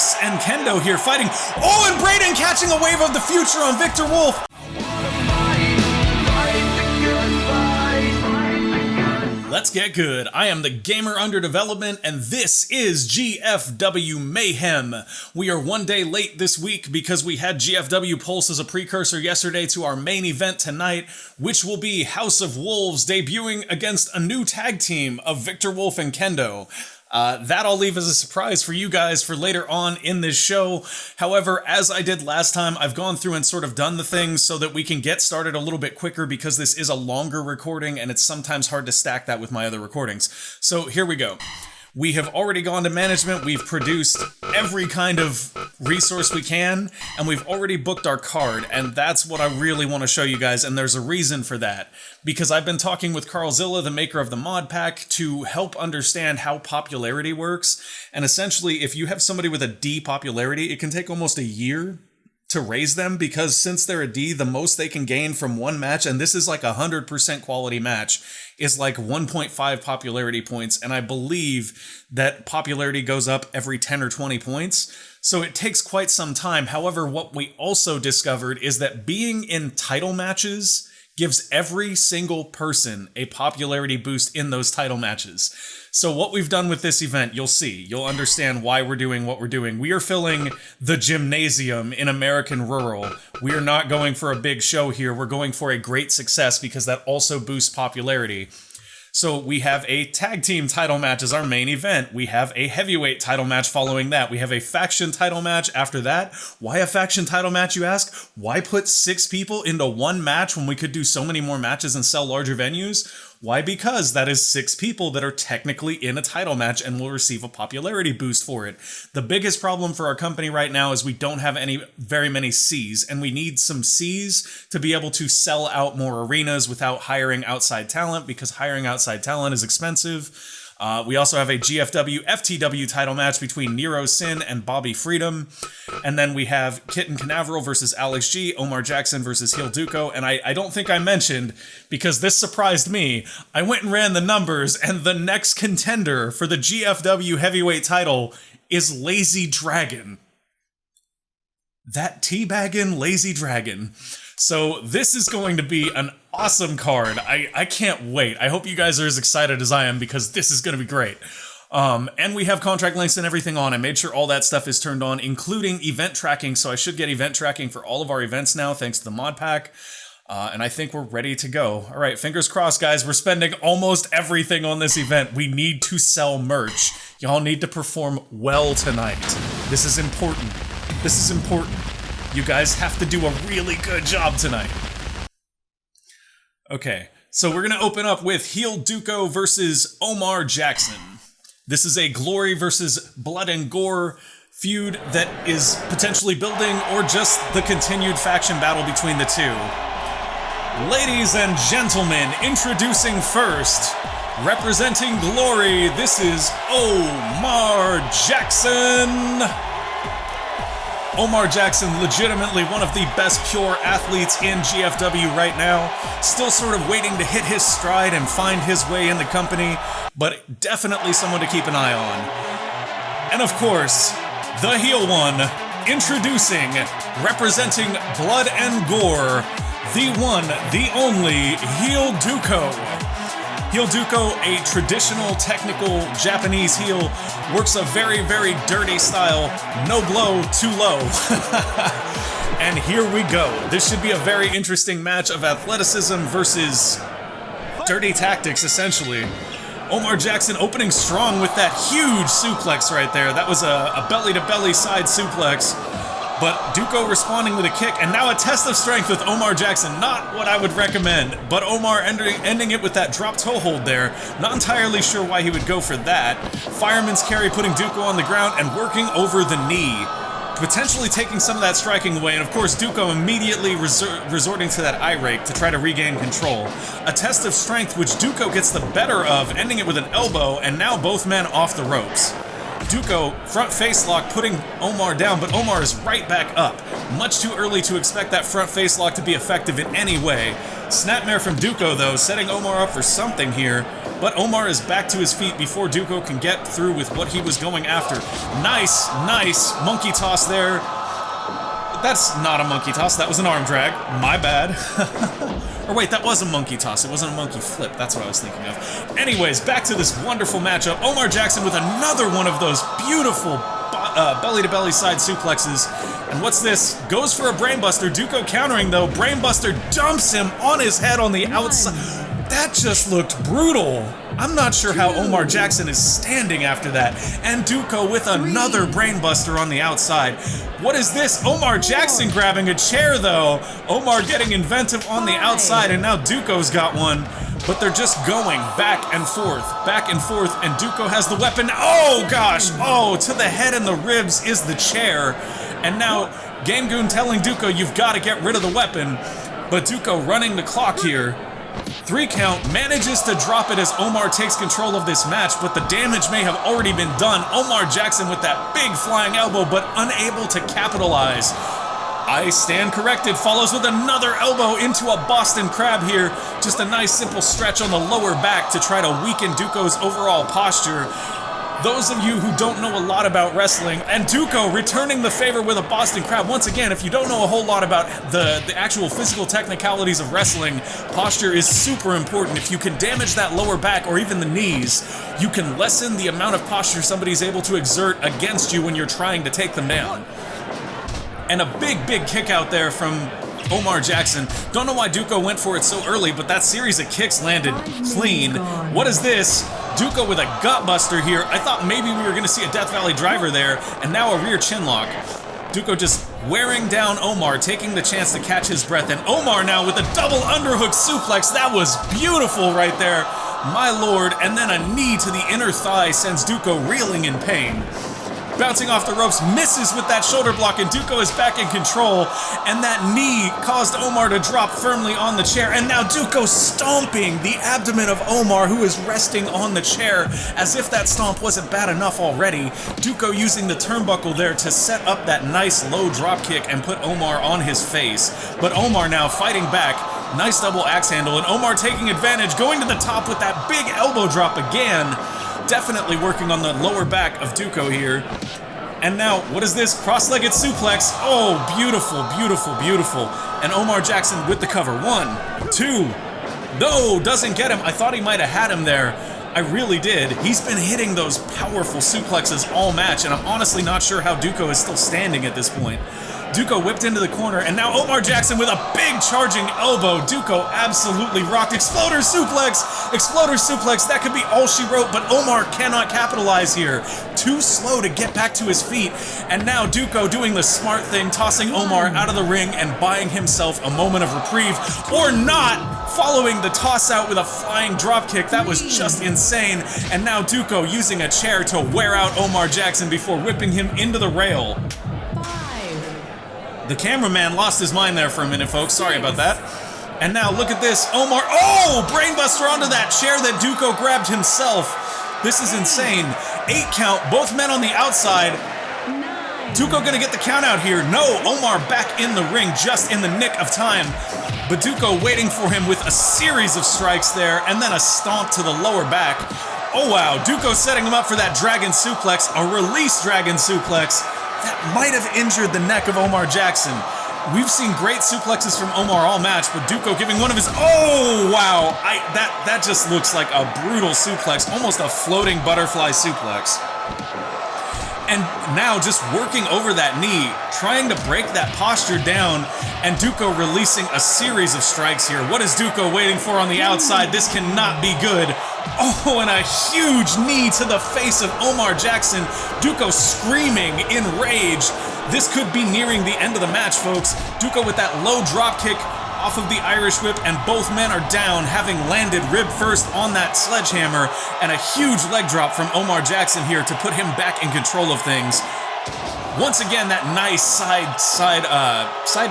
Tactics and Kendo here fighting. Oh, and Brayden catching a wave of the future on Victor Wolf. Let's get good. I am the Gamer Under Development, and this is GFW Mayhem. We are one day late this week because we had GFW Pulse as a precursor yesterday to our main event tonight, which will be House of Wolves debuting against a new tag team of Victor Wolf and Kendo. That I'll leave as a surprise for you guys for later on in this show. However, as I did last time, I've gone through and sort of done the things so that we can get started a little bit quicker because this is a longer recording and it's sometimes hard to stack that with my other recordings. So here we go. We have already gone to management, we've produced every kind of resource we can, and we've already booked our card, and that's what I really want to show you guys, and there's a reason for that. Because I've been talking with Carlzilla, the maker of the mod pack, to help understand how popularity works, and essentially, if you have somebody with a D popularity, it can take almost a year to raise them, because since they're a D, the most they can gain from one match, and this is like 100% quality match, is like 1.5 popularity points, and I believe that popularity goes up every 10 or 20 points, so it takes quite some time. However, what we also discovered is that being in title matches gives every single person a popularity boost in those title matches. So what we've done with this event, you'll see. You'll understand why we're doing what we're doing. We are filling the gymnasium in American Rural. We are not going for a big show here. We're going for a great success because that also boosts popularity. So we have a tag team title match as our main event. We have a heavyweight title match following that. We have a faction title match after that. Why a faction title match, you ask? Why put 6 people into one match when we could do so many more matches and sell larger venues? Why? Because that is 6 people that are technically in a title match and will receive a popularity boost for it. The biggest problem for our company right now is we don't have very many Cs, and we need some Cs to be able to sell out more arenas without hiring outside talent, because hiring outside talent is expensive. We also have a GFW FTW title match between Nero Sin and Bobby Freedom. And then we have Kitten Canaveral versus Alex G, Omar Jackson versus Heel Duco. And I don't think I mentioned, because this surprised me, I went and ran the numbers, and the next contender for the GFW heavyweight title is Lazy Dragon. That teabaggin' Lazy Dragon. So this is going to be an awesome card. I can't wait. I hope you guys are as excited as I am, because this is going to be great. And we have contract links and everything on. I made sure all that stuff is turned on, including event tracking. So I should get event tracking for all of our events now, thanks to the mod pack. And I think we're ready to go. All right, fingers crossed, guys. We're spending almost everything on this event. We need to sell merch. Y'all need to perform well tonight. This is important. This is important. You guys have to do a really good job tonight. Okay, so we're going to open up with Heel Duco versus Omar Jackson. This is a glory versus blood and gore feud that is potentially building, or just the continued faction battle between the two. Ladies and gentlemen, introducing first, representing glory, this is Omar Jackson. Omar Jackson, legitimately one of the best pure athletes in GFW right now. Still sort of waiting to hit his stride and find his way in the company, but definitely someone to keep an eye on. And of course, the heel one, introducing, representing blood and gore, the one, the only, Heel Duco. Heel Duco, a traditional, technical Japanese heel, works a very, very dirty style, no blow, too low. And here we go. This should be a very interesting match of athleticism versus dirty tactics, essentially. Omar Jackson opening strong with that huge suplex right there. That was a belly-to-belly side suplex. But Duco responding with a kick, and now a test of strength with Omar Jackson. Not what I would recommend, but Omar ending it with that drop toe hold there. Not entirely sure why he would go for that. Fireman's carry putting Duco on the ground and working over the knee, potentially taking some of that striking away, and of course Duco immediately resorting to that eye rake to try to regain control. A test of strength which Duco gets the better of, ending it with an elbow, and now both men off the ropes. Duco, front face lock, putting Omar down, but Omar is right back up. Much too early to expect that front face lock to be effective in any way. Snapmare from Duco, though, setting Omar up for something here. but Omar is back to his feet before Duco can get through with what he was going after. Nice monkey toss there. That's not a monkey toss, that was an arm drag. My bad. Or wait, that was a monkey toss, it wasn't a monkey flip, that's what I was thinking of. Anyways, back to this wonderful matchup. Omar Jackson with another one of those beautiful belly-to-belly side suplexes. And what's this? Goes for a brainbuster. Duco countering though. Brainbuster dumps him on his head on the outside. That just looked brutal. I'm not sure how Omar Jackson is standing after that. And Duco with another brainbuster on the outside. What is this? Omar Jackson grabbing a chair though. Omar getting inventive on the outside, and now Duco's got one. But they're just going back and forth, and Duco has the weapon. Oh gosh, oh, to the head and the ribs is the chair. And now Game Goon telling Duco, you've got to get rid of the weapon. But Duco running the clock here. 3 count, manages to drop it as Omar takes control of this match, but the damage may have already been done. Omar Jackson with that big flying elbow, but unable to capitalize. I stand corrected, follows with another elbow into a Boston Crab here. Just a nice simple stretch on the lower back to try to weaken Duco's overall posture. Those of you who don't know a lot about wrestling, and Duco returning the favor with a Boston Crab. Once again, if you don't know a whole lot about the actual physical technicalities of wrestling, posture is super important. If you can damage that lower back or even the knees, you can lessen the amount of posture somebody's able to exert against you when you're trying to take them down. And a big kick out there from Omar Jackson. Don't know why Duco went for it so early, but that series of kicks landed clean. What is this? Duco with a gutbuster here. I thought maybe we were going to see a Death Valley driver there, and now a rear chin lock. Duco just wearing down Omar, taking the chance to catch his breath, and Omar now with a double underhook suplex. That was beautiful right there, my lord. And then a knee to the inner thigh sends Duco reeling in pain. Bouncing off the ropes, misses with that shoulder block, and Duco is back in control, and that knee caused Omar to drop firmly on the chair, and now Duco stomping the abdomen of Omar, who is resting on the chair, as if that stomp wasn't bad enough already. Duco using the turnbuckle there to set up that nice low drop kick and put Omar on his face. But Omar now fighting back. Nice double axe handle, and Omar taking advantage, going to the top with that big elbow drop again. Definitely working on the lower back of Duco here. And now, what is this? Cross-legged suplex. Oh, beautiful, beautiful, beautiful. And Omar Jackson with the cover. 1, 2. No, doesn't get him. I thought he might have had him there. I really did. He's been hitting those powerful suplexes all match, and I'm honestly not sure how Duco is still standing at this point. Duco whipped into the corner, and now Omar Jackson with a big charging elbow. Duco absolutely rocked. Exploder suplex! Exploder suplex, that could be all she wrote, but Omar cannot capitalize here. Too slow to get back to his feet, and now Duco doing the smart thing, tossing Omar out of the ring and buying himself a moment of reprieve, or not, following the toss out with a flying drop kick. That was just insane. And now Duco using a chair to wear out Omar Jackson before whipping him into the rail. The cameraman lost his mind there for a minute, folks. Sorry about that. And now look at this. Omar, oh, brainbuster onto that chair that Duco grabbed himself. This is insane. 8 count, both men on the outside. Duco gonna get the count out here. No, Omar back in the ring just in the nick of time. But Duco waiting for him with a series of strikes there, and then a stomp to the lower back. Oh wow, Duco setting him up for that dragon suplex, a release dragon suplex. That might have injured the neck of Omar Jackson. We've seen great suplexes from Omar all match, but Duco giving one of his, oh wow, that just looks like a brutal suplex, almost a floating butterfly suplex. And now just working over that knee, trying to break that posture down, and Duco releasing a series of strikes here. What is Duco waiting for on the outside? This cannot be good. Oh, and a huge knee to the face of Omar Jackson. Duco screaming in rage. This could be nearing the end of the match, folks. Duco with that low drop kick off of the Irish whip, and both men are down, having landed rib first on that sledgehammer, and a huge leg drop from Omar Jackson here to put him back in control of things. Once again, that nice side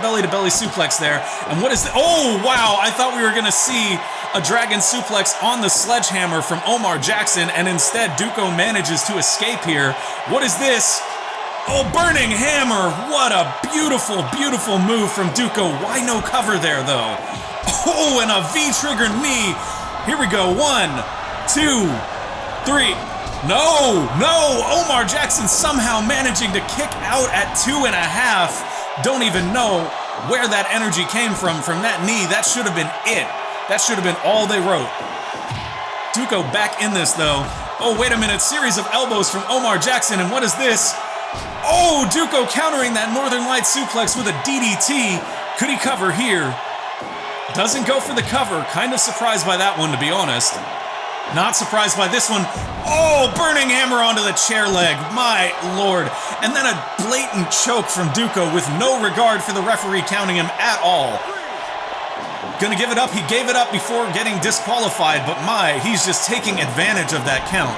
belly-to-belly suplex there. And what is the, oh wow, I thought we were gonna see a dragon suplex on the sledgehammer from Omar Jackson, and instead Duco manages to escape here. What is this? Oh, burning hammer! What a beautiful, beautiful move from Duco. Why no cover there, though? Oh, and a V-trigger knee. Here we go. 1, 2, 3. No, no! Omar Jackson somehow managing to kick out at 2.5. Don't even know where that energy came from that knee. That should have been it. That should have been all they wrote. Duco back in this though. Oh, wait a minute. Series of elbows from Omar Jackson, and what is this? Oh, Duco countering that Northern Light suplex with a DDT. Could he cover here? Doesn't go for the cover. Kind of surprised by that one, to be honest. Not surprised by this one. Oh, burning hammer onto the chair leg. My lord. And then a blatant choke from Duco with no regard for the referee counting him at all. Gonna give it up. He gave it up before getting disqualified, but he's just taking advantage of that count.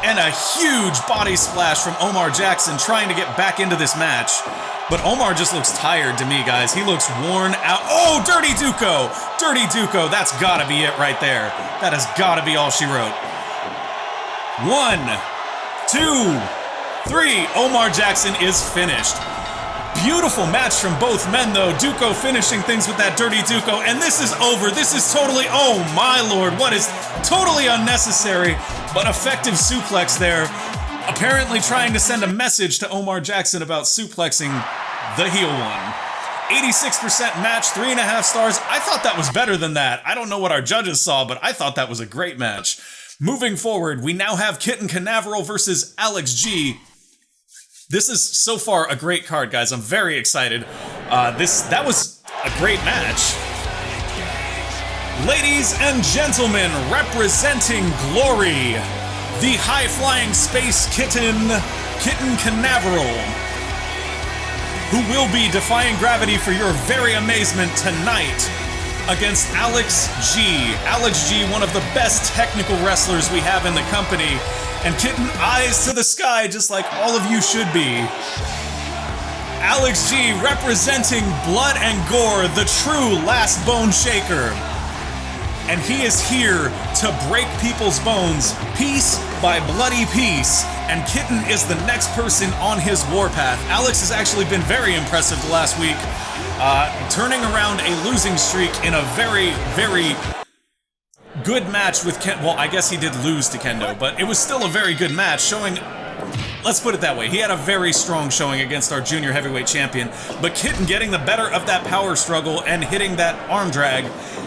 And a huge body splash from Omar Jackson trying to get back into this match. But Omar just looks tired to me, guys. He looks worn out. Oh, Dirty Duco! Dirty Duco, that's gotta be it right there. That has gotta be all she wrote. 1, 2, 3. Omar Jackson is finished. Beautiful match from both men, though. Duco finishing things with that Dirty Duco, and this is over. This is totally, oh my lord, what is totally unnecessary, but effective suplex there. Apparently trying to send a message to Omar Jackson about suplexing the heel one. 86% match, 3.5 stars. I thought that was better than that. I don't know what our judges saw, but I thought that was a great match. Moving forward, we now have Kitten Canaveral versus Alex G. This is so far a great card, guys. I'm very excited. That was a great match. Ladies and gentlemen, representing Glory, the high-flying space Kitten Canaveral, who will be defying gravity for your very amazement tonight against Alex G. Alex G, one of the best technical wrestlers we have in the company, and Kitten eyes to the sky just like all of you should be. Alex G representing Blood and Gore, the true last bone shaker. And he is here to break people's bones, piece by bloody piece. And Kitten is the next person on his warpath. Alex has actually been very impressive the last week, turning around a losing streak in a very, very good match with Ken. Well, I guess he did lose to Kendo, but it was still a very good match, showing, let's put it that way, he had a very strong showing against our junior heavyweight champion, but Kitten getting the better of that power struggle and hitting that arm drag.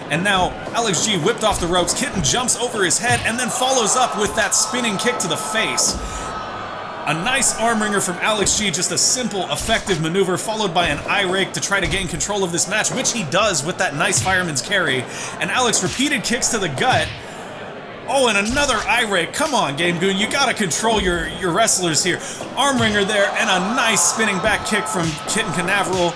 And now Alex G whipped off the ropes. Kitten jumps over his head and then follows up with that spinning kick to the face. A nice arm wringer from Alex G, just a simple, effective maneuver, followed by an eye rake to try to gain control of this match, which he does with that nice fireman's carry. And Alex repeated kicks to the gut. Oh, and another eye rake. Come on, Game Goon, you gotta control your wrestlers here. Arm wringer there, and a nice spinning back kick from Kitten Canaveral.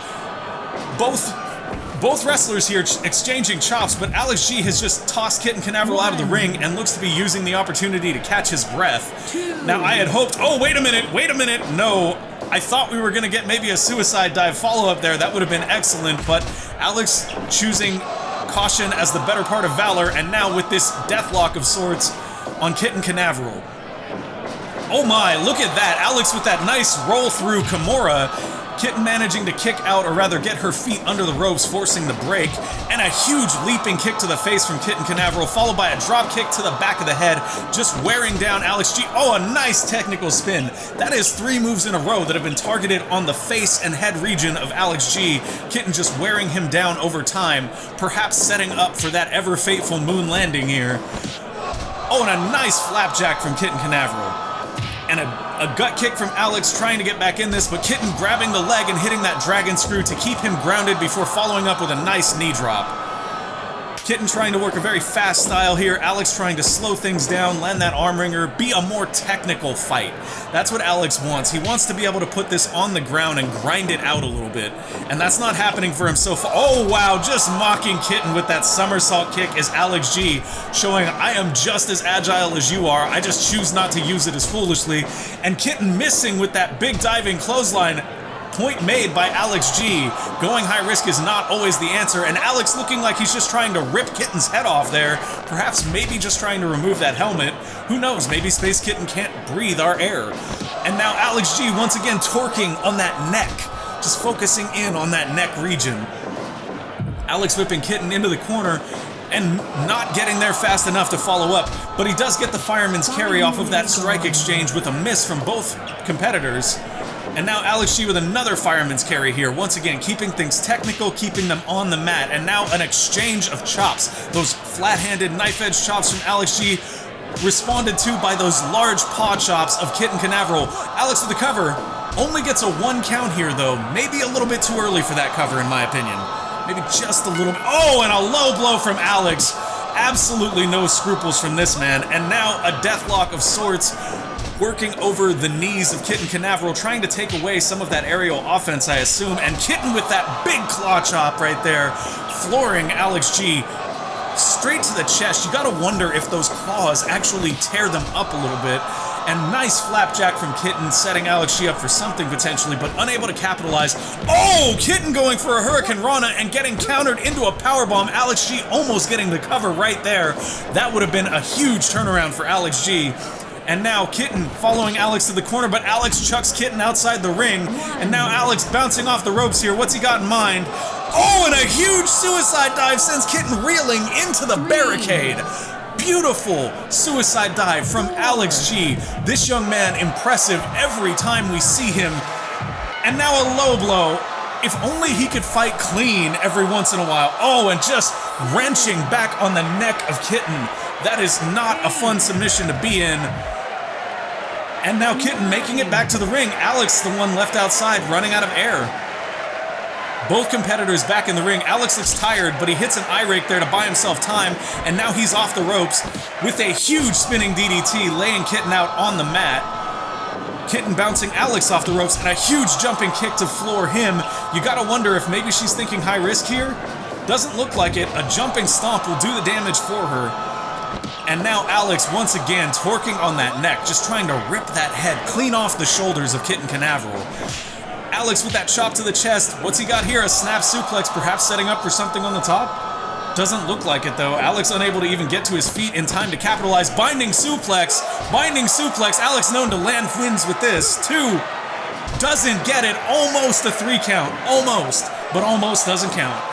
Both wrestlers here exchanging chops, but Alex G has just tossed Kitten Canaveral out of the ring and looks to be using the opportunity to catch his breath. Now, I had hoped, oh, wait a minute, no, I thought we were going to get maybe a suicide dive follow-up there. That would have been excellent, but Alex choosing caution as the better part of valor, and now with this deathlock of sorts on Kitten Canaveral. Oh my, look at that, Alex with that nice roll through Kimura. Kitten managing to kick out, or rather get her feet under the ropes, forcing the break, and a huge leaping kick to the face from Kitten Canaveral, followed by a drop kick to the back of the head, just wearing down Alex G. Oh, a nice technical spin. That is 3 moves in a row that have been targeted on the face and head region of Alex G. Kitten just wearing him down over time, perhaps setting up for that ever-fateful moon landing here. Oh, and a nice flapjack from Kitten Canaveral. And a gut kick from Alex trying to get back in this, but Kitten grabbing the leg and hitting that dragon screw to keep him grounded before following up with a nice knee drop. Kitten trying to work a very fast style here, Alex trying to slow things down, land that arm wringer, be a more technical fight. That's what Alex wants. He wants to be able to put this on the ground and grind it out a little bit, and that's not happening for him so far. Oh wow, just mocking Kitten with that somersault kick is Alex G, showing I am just as agile as you are, I just choose not to use it as foolishly, and Kitten missing with that big diving clothesline. Point made by Alex G. Going high risk is not always the answer, and Alex looking like he's just trying to rip Kitten's head off there, perhaps maybe just trying to remove that helmet. Who knows, maybe Space Kitten can't breathe our air. And now Alex G once again torquing on that neck, just focusing in on that neck region. Alex whipping Kitten into the corner, and not getting there fast enough to follow up, but he does get the fireman's carry off of that strike exchange with a miss from both competitors. And now Alex G with another fireman's carry here, once again keeping things technical, keeping them on the mat, and now an exchange of chops. Those flat-handed knife-edge chops from Alex G responded to by those large paw chops of Kitten Canaveral. Alex with the cover, only gets a 1 count here though, maybe a little bit too early for that cover in my opinion. Maybe just a little bit. Oh, and a low blow from Alex. Absolutely no scruples from this man, and now a deathlock of sorts, working over the knees of Kitten Canaveral, trying to take away some of that aerial offense, I assume, and Kitten with that big claw chop right there, flooring Alex G straight to the chest. You gotta wonder if those claws actually tear them up a little bit. And nice flapjack from Kitten, setting Alex G up for something potentially, but unable to capitalize. Oh, Kitten going for a Hurricane Rana and getting countered into a powerbomb. Alex G almost getting the cover right there. That would have been a huge turnaround for Alex G. And now Kitten following Alex to the corner, but Alex chucks Kitten outside the ring. And now Alex bouncing off the ropes here. What's he got in mind? Oh, and a huge suicide dive sends Kitten reeling into the barricade. Beautiful suicide dive from Alex G. This young man impressive every time we see him. And now a low blow. If only he could fight clean every once in a while. Oh, and just wrenching back on the neck of Kitten. That is not a fun submission to be in. And now Kitten making it back to the ring. Alex, the one left outside, running out of air. Both competitors back in the ring. Alex looks tired, but he hits an eye rake there to buy himself time, and now he's off the ropes with a huge spinning DDT, laying Kitten out on the mat. Kitten bouncing Alex off the ropes, and a huge jumping kick to floor him. You gotta wonder if maybe she's thinking high risk here? Doesn't look like it. A jumping stomp will do the damage for her. And now Alex once again torquing on that neck, just trying to rip that head clean off the shoulders of Kitten Canaveral. Alex with that chop to the chest. What's he got here? A snap suplex, perhaps setting up for something on the top? Doesn't look like it though. Alex unable to even get to his feet in time to capitalize. Binding suplex. Binding suplex. Alex known to land wins with this. 2. Doesn't get it. Almost a 3 count. Almost. But almost doesn't count.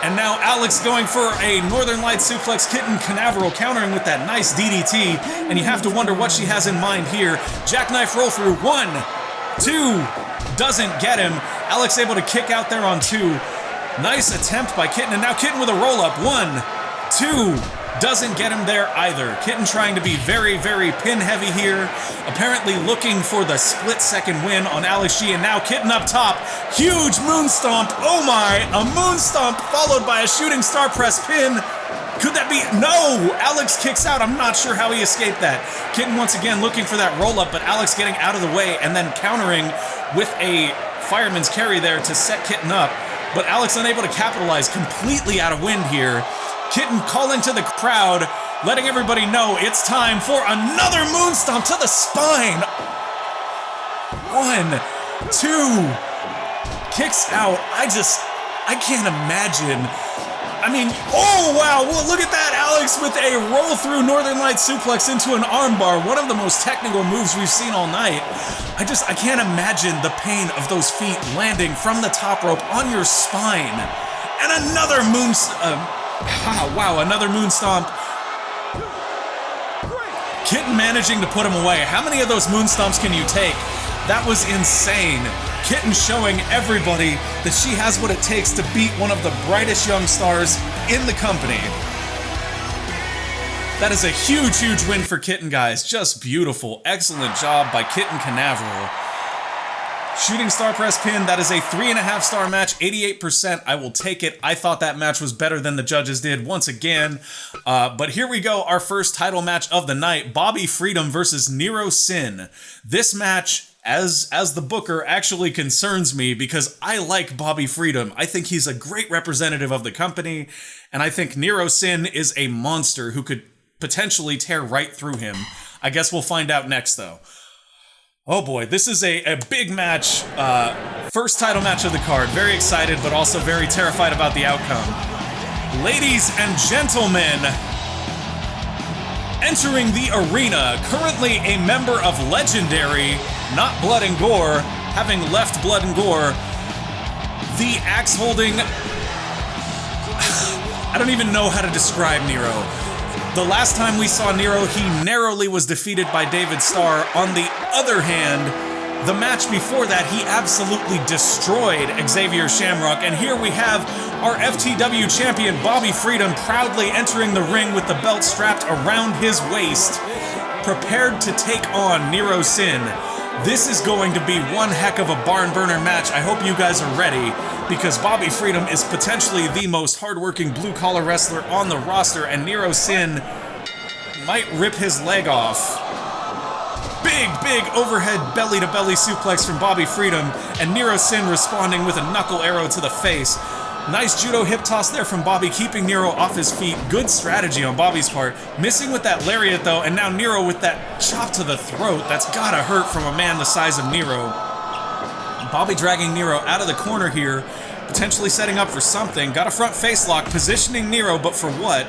And now Alex going for a Northern Lights suplex. Kitten Canaveral countering with that nice DDT. And you have to wonder what she has in mind here. Jackknife roll through. 1, 2. Doesn't get him. Alex able to kick out there on 2. Nice attempt by Kitten, and now Kitten with a roll-up. 1, 2. Doesn't get him there either. Kitten trying to be very, very pin-heavy here. Apparently looking for the split-second win on Alex G, and now Kitten up top. Huge moon stomp. Oh my! A moon stomp followed by a shooting star press pin. Could that be? No! Alex kicks out. I'm not sure how he escaped that. Kitten once again looking for that roll-up, but Alex getting out of the way and then countering with a fireman's carry there to set Kitten up. But Alex unable to capitalize, completely out of wind here. Kitten calling to the crowd, letting everybody know it's time for another moon stomp to the spine. 1, 2. Kicks out. I can't imagine. I mean, oh wow, well, look at that, Alex with a roll-through Northern Lights suplex into an armbar, one of the most technical moves we've seen all night. I can't imagine the pain of those feet landing from the top rope on your spine. And another another moon stomp. Kitten managing to put him away. How many of those moon stomps can you take? That was insane. Kitten showing everybody that she has what it takes to beat one of the brightest young stars in the company. That is a huge, huge win for Kitten, guys. Just beautiful. Excellent job by Kitten Canaveral. Shooting star press pin. That is a 3.5 star match, 88%. I will take it. I thought that match was better than the judges did once again. But here we go. Our first title match of the night. Bobby Freedom versus Nero Sin. This match, as the booker, actually concerns me because I like Bobby Freedom. I think he's a great representative of the company, and I think Nero Sin is a monster who could potentially tear right through him. I guess we'll find out next, though. Oh boy, this is a big match. First title match of the card. Very excited, but also very terrified about the outcome. Ladies and gentlemen, entering the arena, currently a member of Legendary, not Blood and Gore, having left Blood and Gore, the axe-holding I don't even know how to describe Nero. The last time we saw Nero, he narrowly was defeated by David Starr. On the other hand, the match before that, he absolutely destroyed Xavier Shamrock. And here we have our FTW champion, Bobby Freedom, proudly entering the ring with the belt strapped around his waist, prepared to take on Nero Sin. This is going to be one heck of a barn burner match. I hope you guys are ready, because Bobby Freedom is potentially the most hardworking blue-collar wrestler on the roster, and Nero Sin might rip his leg off. Big overhead belly-to-belly suplex from Bobby Freedom, and Nero Sin responding with a knuckle arrow to the face. Nice judo hip toss there from Bobby, keeping Nero off his feet. Good strategy on Bobby's part. Missing with that lariat though, and now Nero with that chop to the throat. That's gotta hurt from a man the size of Nero. Bobby dragging Nero out of the corner here, potentially setting up for something. Got a front face lock, positioning Nero, but for what?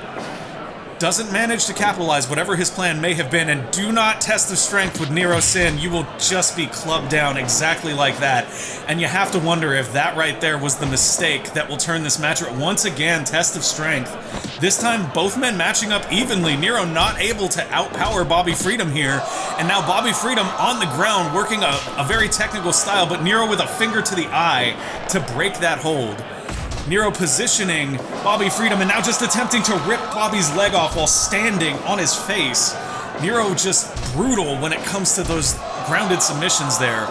Doesn't manage to capitalize whatever his plan may have been, and do not test the strength with Nero Sin. You will just be clubbed down exactly like that. And you have to wonder if that right there was the mistake that will turn this match. Once again, test of strength. This time, both men matching up evenly. Nero not able to outpower Bobby Freedom here. And now Bobby Freedom on the ground, working a very technical style, but Nero with a finger to the eye to break that hold. Nero positioning Bobby Freedom, and now just attempting to rip Bobby's leg off while standing on his face. Nero just brutal when it comes to those grounded submissions there.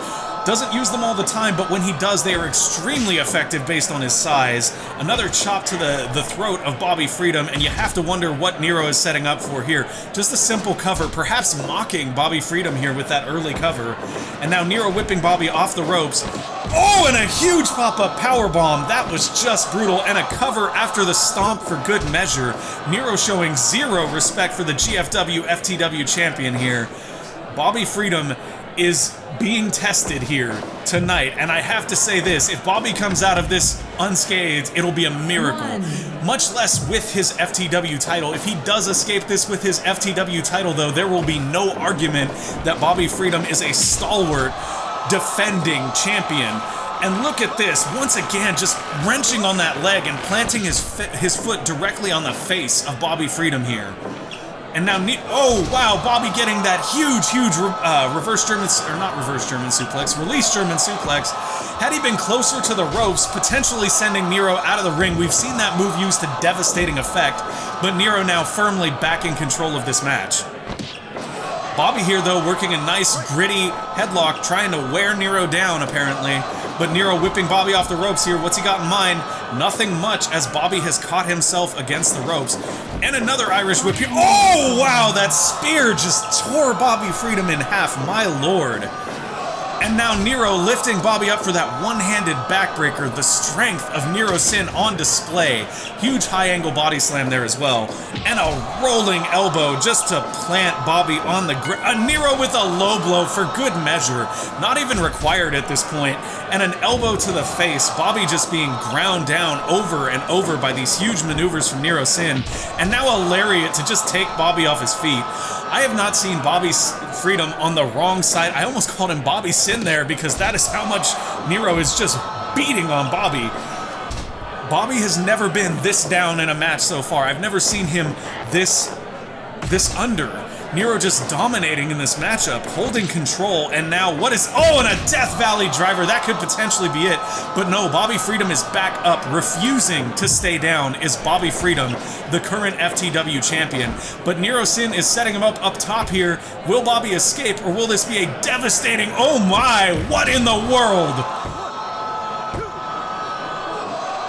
Doesn't use them all the time, but when he does, they are extremely effective based on his size. Another chop to the throat of Bobby Freedom, and you have to wonder what Nero is setting up for here. Just a simple cover, perhaps mocking Bobby Freedom here with that early cover. And now Nero whipping Bobby off the ropes. Oh, and a huge pop-up powerbomb. That was just brutal, and a cover after the stomp for good measure. Nero showing zero respect for the GFW FTW champion here. Bobby Freedom is being tested here tonight, and I have to say this, if Bobby comes out of this unscathed, it'll be a miracle. Much less with his FTW title. If he does escape this with his FTW title, though, there will be no argument that Bobby Freedom is a stalwart defending champion. And look at this, once again, just wrenching on that leg and planting his foot directly on the face of Bobby Freedom here. And now, oh wow, Bobby getting that huge release German suplex. Had he been closer to the ropes, potentially sending Nero out of the ring. We've seen that move used to devastating effect, but Nero now firmly back in control of this match. Bobby here, though, working a nice, gritty headlock, trying to wear Nero down, apparently. But Nero whipping Bobby off the ropes here. What's he got in mind? Nothing much, as Bobby has caught himself against the ropes. And another Irish whip here. Oh, wow, that spear just tore Bobby Freedom in half, my lord. And now Nero lifting Bobby up for that one-handed backbreaker. The strength of Nero Sin on display. Huge high-angle body slam there as well. And a rolling elbow just to plant Bobby on the ground. Nero with a low blow for good measure. Not even required at this point. And an elbow to the face. Bobby just being ground down over and over by these huge maneuvers from Nero Sin. And now a lariat to just take Bobby off his feet. I have not seen Bobby Freedom on the wrong side. I almost called him Bobby Sin there, because that is how much Nero is just beating on Bobby. Bobby has never been this down in a match so far. I've never seen him this under. Nero just dominating in this matchup, holding control, and now what is... Oh, and a Death Valley driver. That could potentially be it. But no, Bobby Freedom is back up. Refusing to stay down is Bobby Freedom, the current FTW champion. But Nero Sin is setting him up top here. Will Bobby escape, or will this be a devastating... Oh my, what in the world?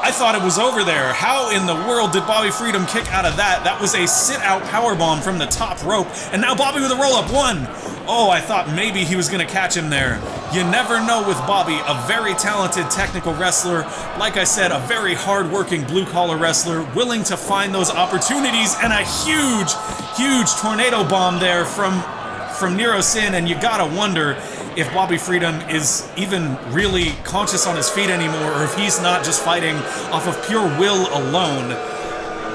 I thought it was over there. How in the world did Bobby Freedom kick out of that? That was a sit-out powerbomb from the top rope. And now Bobby with a roll-up. One. Oh, I thought maybe he was going to catch him there. You never know with Bobby, a very talented technical wrestler. Like I said, a very hard-working blue-collar wrestler, willing to find those opportunities, and a huge tornado bomb there from Nero Sin, and you gotta wonder if Bobby Freedom is even really conscious on his feet anymore, or if he's not just fighting off of pure will alone.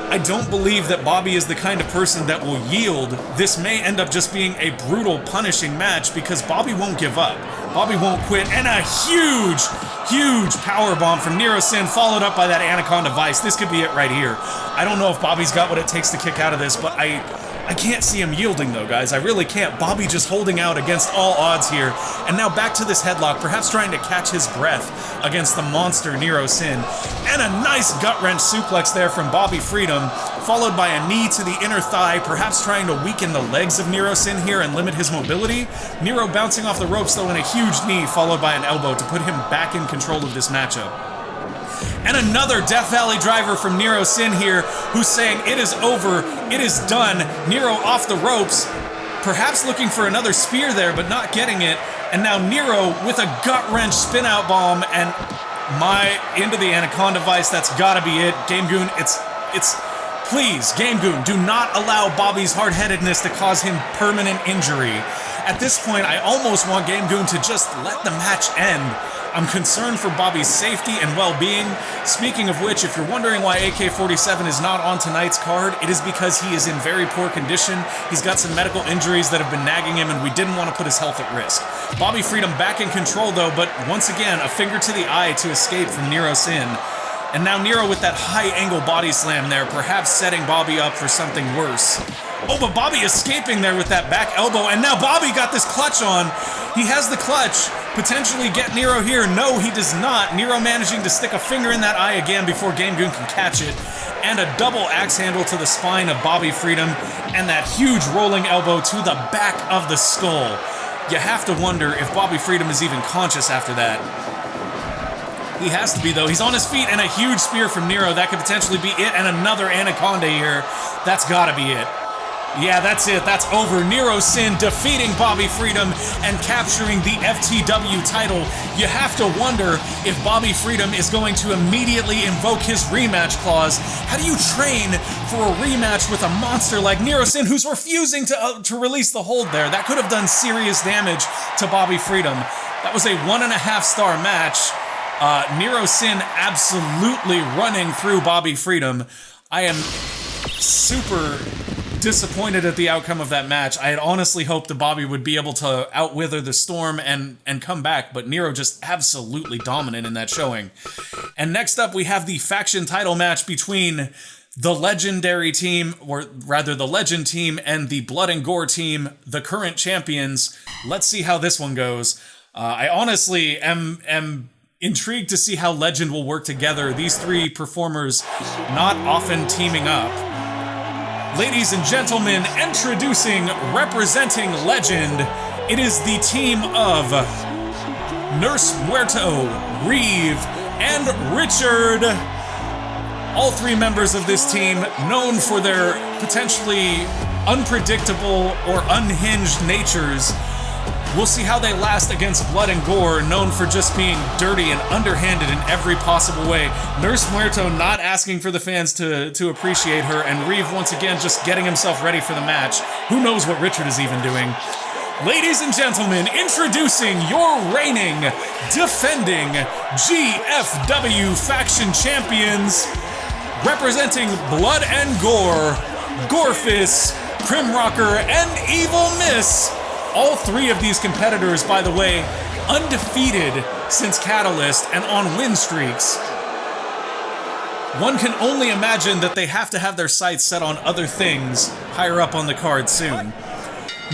I don't believe that Bobby is the kind of person that will yield. This may end up just being a brutal, punishing match, because Bobby won't give up. Bobby won't quit, and a huge power bomb from Nero Sin, followed up by that Anaconda Vice. This could be it right here. I don't know if Bobby's got what it takes to kick out of this, but I can't see him yielding though, guys. I really can't. Bobby just holding out against all odds here. And now back to this headlock, perhaps trying to catch his breath against the monster Nero Sin. And a nice gut-wrench suplex there from Bobby Freedom, followed by a knee to the inner thigh, perhaps trying to weaken the legs of Nero Sin here and limit his mobility. Nero bouncing off the ropes though in a huge knee, followed by an elbow to put him back in control of this matchup. And another Death Valley driver from Nero Sin here, who's saying it is over, it is done. Nero off the ropes, perhaps looking for another spear there, but not getting it. And now Nero with a gut-wrench spin-out bomb and into the Anaconda Vice. That's gotta be it. Game Goon, please, Game Goon, do not allow Bobby's hard-headedness to cause him permanent injury. At this point, I almost want Game Goon to just let the match end. I'm concerned for Bobby's safety and well-being. Speaking of which, if you're wondering why AK-47 is not on tonight's card, it is because he is in very poor condition. He's got some medical injuries that have been nagging him, and we didn't want to put his health at risk. Bobby Freedom back in control, though, but once again, a finger to the eye to escape from Nero Sin. And now Nero with that high-angle body slam there, perhaps setting Bobby up for something worse. Oh, but Bobby escaping there with that back elbow, and now Bobby got this clutch on. He has the clutch, potentially get Nero here. No, he does not. Nero managing to stick a finger in that eye again before Game Goon can catch it. And a double axe handle to the spine of Bobby Freedom, and that huge rolling elbow to the back of the skull. You have to wonder if Bobby Freedom is even conscious after that. He has to be, though. He's on his feet, and a huge spear from Nero. That could potentially be it, and another Anaconda here. That's gotta be it. Yeah, that's it. That's over. Nero Sin defeating Bobby Freedom and capturing the FTW title. You have to wonder if Bobby Freedom is going to immediately invoke his rematch clause. How do you train for a rematch with a monster like Nero Sin, who's refusing to release the hold there? That could have done serious damage to Bobby Freedom. That was a 1.5-star match. Nero Sin absolutely running through Bobby Freedom. I am super disappointed at the outcome of that match. I had honestly hoped that Bobby would be able to outwither the storm and come back, but Nero just absolutely dominant in that showing. And next up, we have the faction title match between the legendary team, or rather the legend team, and the Blood and Gore team, the current champions. Let's see how this one goes. I honestly am intrigued to see how Legend will work together. These three performers not often teaming up. Ladies and gentlemen, introducing, representing Legend, it is the team of Nurse Muerto, Reeve, and Richard. All three members of this team known for their potentially unpredictable or unhinged natures. We'll see how they last against Blood and Gore, known for just being dirty and underhanded in every possible way. Nurse Muerto not asking for the fans to appreciate her, and Reeve once again just getting himself ready for the match. Who knows what Richard is even doing? Ladies and gentlemen, introducing your reigning, defending GFW faction champions, representing Blood and Gore, Gorefist, Crimrocker, and Evil Miss. All three of these competitors, by the way, undefeated since Catalyst and on win streaks. One can only imagine that they have to have their sights set on other things higher up on the card soon.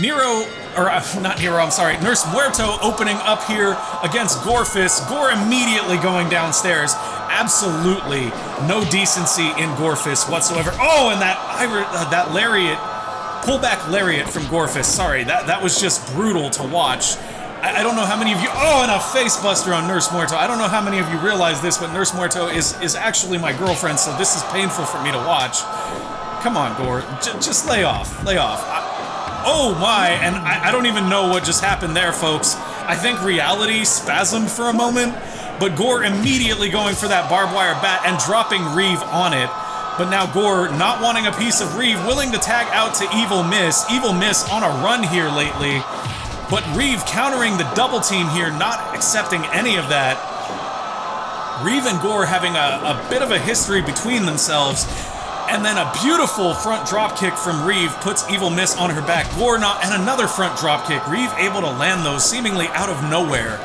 Nero, or not Nero, I'm sorry, Nurse Muerto opening up here against Gorefist. Gore immediately going downstairs. Absolutely no decency in Gorefist whatsoever. Oh, and that lariat, pullback lariat from Gorefist. Sorry, that was just brutal to watch. I don't know how many of you... Oh, and a face buster on Nurse Muerto. I don't know how many of you realize this, but Nurse Muerto is actually my girlfriend, so this is painful for me to watch. Come on, Gore. Just lay off. Lay off. Oh my, and I don't even know what just happened there, folks. I think reality spasmed for a moment, but Gore immediately going for that barbed wire bat and dropping Reeve on it. But now Gore not wanting a piece of Reeve, willing to tag out to Evil Miss. Evil Miss on a run here lately. But Reeve countering the double team here, not accepting any of that. Reeve and Gore having a bit of a history between themselves. And then a beautiful front drop kick from Reeve puts Evil Miss on her back. Gore not, and another front drop kick. Reeve able to land those seemingly out of nowhere.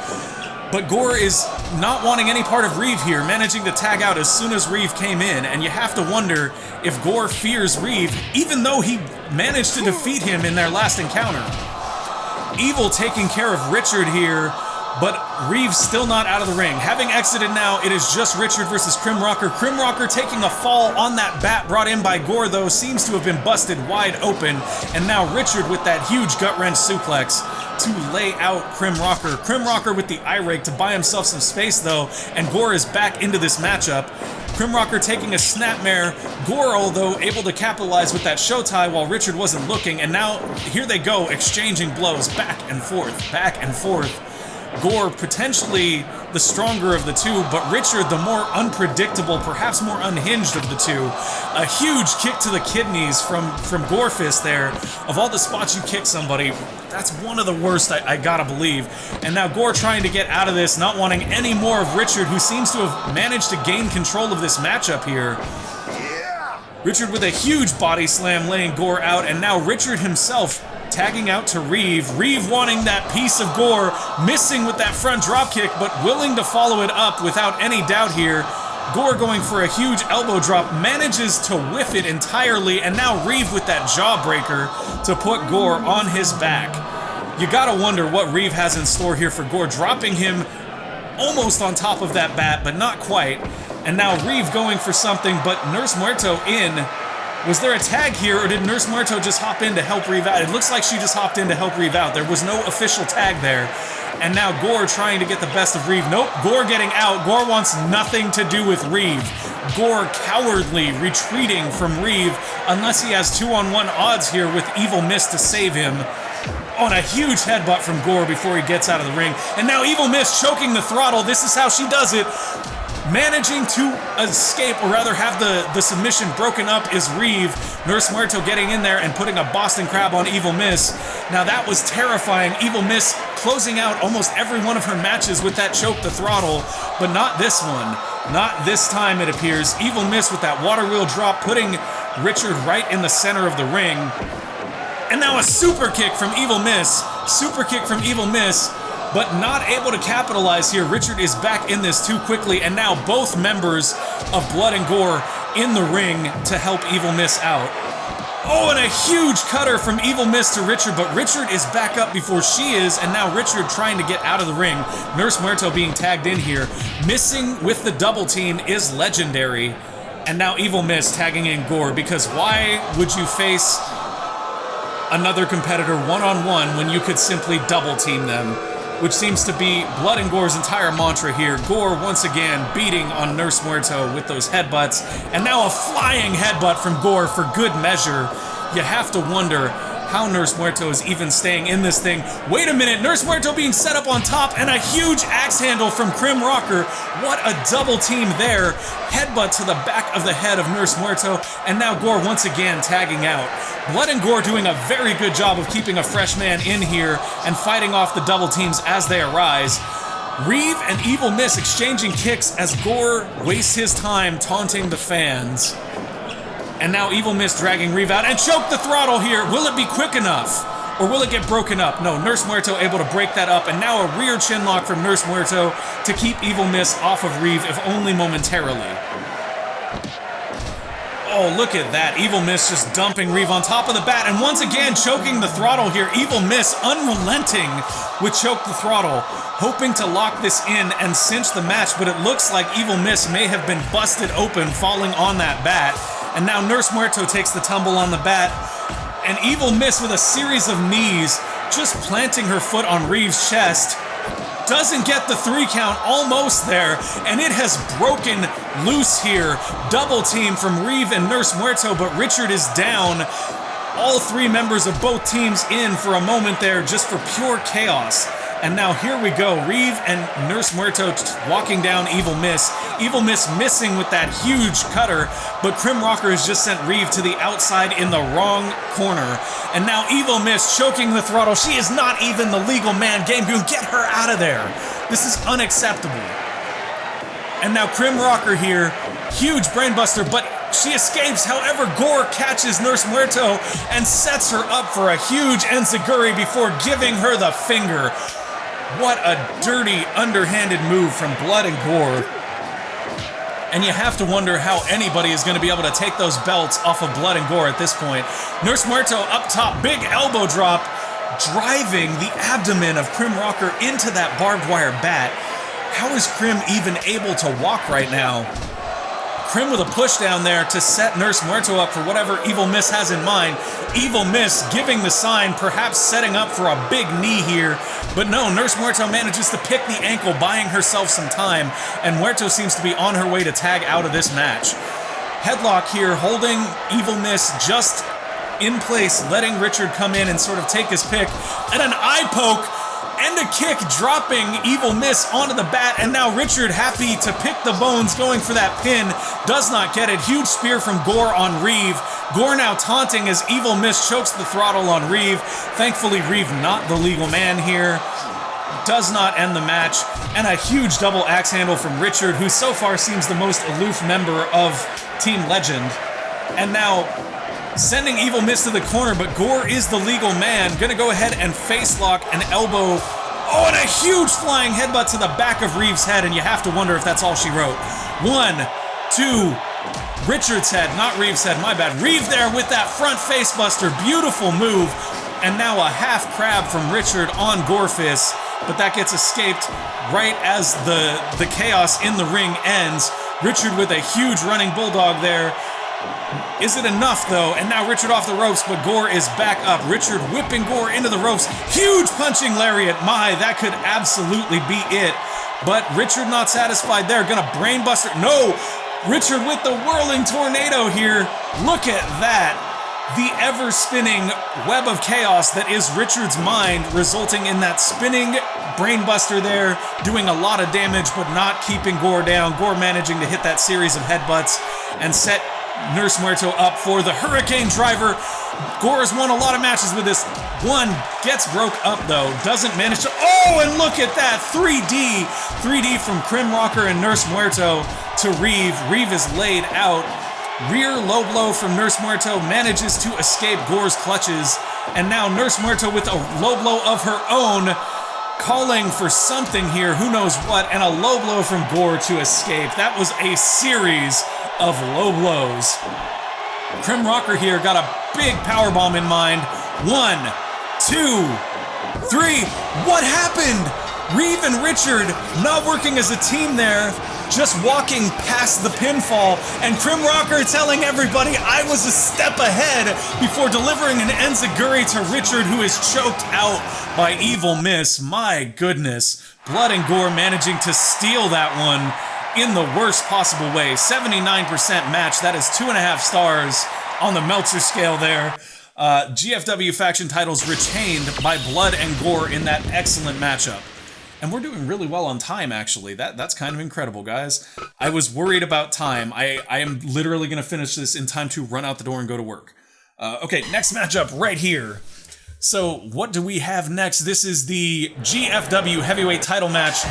But Gore is not wanting any part of Reeve here, managing to tag out as soon as Reeve came in, and you have to wonder if Gore fears Reeve, even though he managed to defeat him in their last encounter. Evil taking care of Richard here, but Reeve's still not out of the ring. Having exited now, it is just Richard versus Crimrocker. Crimrocker taking a fall on that bat brought in by Gore, though, seems to have been busted wide open. And now Richard with that huge gut-wrench suplex to lay out Crimrocker. Crimrocker with the eye rake to buy himself some space, though, and Gore is back into this matchup. Crimrocker taking a snapmare. Gore, although, able to capitalize with that show tie while Richard wasn't looking, and now here they go, exchanging blows back and forth, back and forth. Gore potentially the stronger of the two, but Richard the more unpredictable, perhaps more unhinged of the two. A huge kick to the kidneys from Gorefist there. Of all the spots you kick somebody, that's one of the worst, I gotta believe. And now Gore trying to get out of this, not wanting any more of Richard, who seems to have managed to gain control of this matchup here. Richard with a huge body slam laying Gore out, and now Richard himself tagging out to Reeve. Reeve wanting that piece of Gore, missing with that front dropkick, but willing to follow it up without any doubt here. Gore going for a huge elbow drop, manages to whiff it entirely, and now Reeve with that jawbreaker to put Gore on his back. You gotta wonder what Reeve has in store here for Gore, dropping him almost on top of that bat, but not quite. And now Reeve going for something, but Nurse Muerto in. Was there a tag here, or did Nurse Muerto just hop in to help Reeve out? It looks like she just hopped in to help Reeve out. There was no official tag there. And now Gore trying to get the best of Reeve. Nope, Gore getting out. Gore wants nothing to do with Reeve. Gore cowardly retreating from Reeve, unless he has 2-on-1 odds here with Evil Miss to save him. On a huge headbutt from Gore before he gets out of the ring. And now Evil Miss choking the throttle. This is how she does it. Managing to escape, or rather have the submission broken up, is Reeve. Nurse Muerto getting in there and putting a Boston Crab on Evil Miss. Now that was terrifying. Evil Miss closing out almost every one of her matches with that choke the throttle, but not this one. Not this time, it appears. Evil Miss with that water wheel drop, putting Richard right in the center of the ring. And now a super kick from Evil Miss. Super kick from Evil Miss. But not able to capitalize here. Richard is back in this too quickly, and now both members of Blood and Gore in the ring to help Evil Miss out. Oh, and a huge cutter from Evil Miss to Richard, but Richard is back up before she is, and now Richard trying to get out of the ring. Nurse Muerto being tagged in here. Missing with the double team is legendary. And now Evil Miss tagging in Gore, because why would you face another competitor one-on-one when you could simply double team them? Which seems to be Blood and Gore's entire mantra here. Gore once again beating on Nurse Muerto with those headbutts, and now a flying headbutt from Gore for good measure. You have to wonder how Nurse Muerto is even staying in this thing. Wait a minute, Nurse Muerto being set up on top, and a huge axe handle from Crimrocker. What a double team there. Headbutt to the back of the head of Nurse Muerto, and now Gore once again tagging out. Blood and Gore doing a very good job of keeping a fresh man in here and fighting off the double teams as they arise. Reeve and Evil Miss exchanging kicks as Gore wastes his time taunting the fans. And now Evil Miss dragging Reeve out and choke the throttle here. Will it be quick enough? Or will it get broken up? No, Nurse Muerto able to break that up, and now a rear chin lock from Nurse Muerto to keep Evil Miss off of Reeve, if only momentarily. Oh, look at that. Evil Miss just dumping Reeve on top of the bat, and once again choking the throttle here. Evil Miss unrelenting with choke the throttle, hoping to lock this in and cinch the match, but it looks like Evil Miss may have been busted open falling on that bat. And now Nurse Muerto takes the tumble on the bat, and Evil Miss with a series of knees, just planting her foot on Reeve's chest. Doesn't get the 3 count, almost there, and it has broken loose here. Double team from Reeve and Nurse Muerto, but Richard is down. All 3 members of both teams in for a moment there, just for pure chaos. And now here we go, Reeve and Nurse Muerto walking down Evil Miss. Evil Miss missing with that huge cutter, but Crimrocker has just sent Reeve to the outside in the wrong corner. And now Evil Miss choking the throttle. She is not even the legal man. Game Goon, get her out of there. This is unacceptable. And now Crimrocker here, huge brainbuster, but She escapes, however, Gore catches Nurse Muerto and sets her up for a huge enziguri before giving her the finger. What a dirty, underhanded move from Blood and Gore. And you have to wonder how anybody is going to be able to take those belts off of Blood and Gore at this point. Nurse Muerto up top, big elbow drop, driving the abdomen of Krim Rocker into that barbed wire bat. How is Krim even able to walk right now? Krim with a push down there to set Nurse Muerto up for whatever Evil Miss has in mind. Evil Miss giving the sign, perhaps setting up for a big knee here. But no, Nurse Muerto manages to pick the ankle, buying herself some time, and Muerto seems to be on her way to tag out of this match. Headlock here, holding Evil Miss just in place, letting Richard come in and sort of take his pick, and an eye poke and a kick, dropping Evil Miss onto the bat, and now Richard happy to pick the bones, going for that pin, does not get it. Huge spear from Gore on Reeve. Gore now taunting as Evil Miss chokes the throttle on Reeve. Thankfully, Reeve not the legal man here. Does not end the match, and a huge double axe handle from Richard, who so far seems the most aloof member of Team Legend. And now sending Evil Miss to the corner, but Gore is the legal man. Gonna go ahead and face lock an elbow. Oh, and a huge flying headbutt to the back of Reeve's head, and you have to wonder if that's all she wrote. 1, 2, Richard's head, not Reeve's head, my bad. Reeve there with that front face buster, beautiful move. And now a half crab from Richard on Gorefist, but that gets escaped right as the chaos in the ring ends. Richard with a huge running bulldog there. Is it enough, though? And now Richard off the ropes, but Gore is back up. Richard whipping Gore into the ropes. Huge punching lariat. My, that could absolutely be it. But Richard not satisfied there. Gonna brainbuster. No! Richard with the whirling tornado here. Look at that. The ever-spinning web of chaos that is Richard's mind, resulting in that spinning brainbuster there, doing a lot of damage, but not keeping Gore down. Gore managing to hit that series of headbutts and set Nurse Muerto up for the Hurricane Driver. Gore has won a lot of matches with this. One gets broke up though, doesn't manage to, oh, and look at that, 3D from Krim Rocker and Nurse Muerto to Reeve. Reeve is laid out. Rear low blow from Nurse Muerto manages to escape Gore's clutches. And now Nurse Muerto with a low blow of her own, calling for something here, who knows what, and a low blow from Gore to escape. That was a series of low blows. Krim Rocker here got a big powerbomb in mind. 1, 2, 3. What happened? Reeve and Richard not working as a team there, just walking past the pinfall, and Krim Rocker telling everybody I was a step ahead before delivering an enziguri to Richard, who is choked out by Evil Miss. My goodness. Blood and Gore managing to steal that one in the worst possible way. 79% match. That is 2.5 stars on the Meltzer scale there. GFW faction titles retained by Blood and Gore in that excellent matchup. And we're doing really well on time, actually. That's kind of incredible, guys. I was worried about time. I am literally going to finish this in time to run out the door and go to work. Okay, next matchup right here. So what do we have next? This is the GFW heavyweight title match.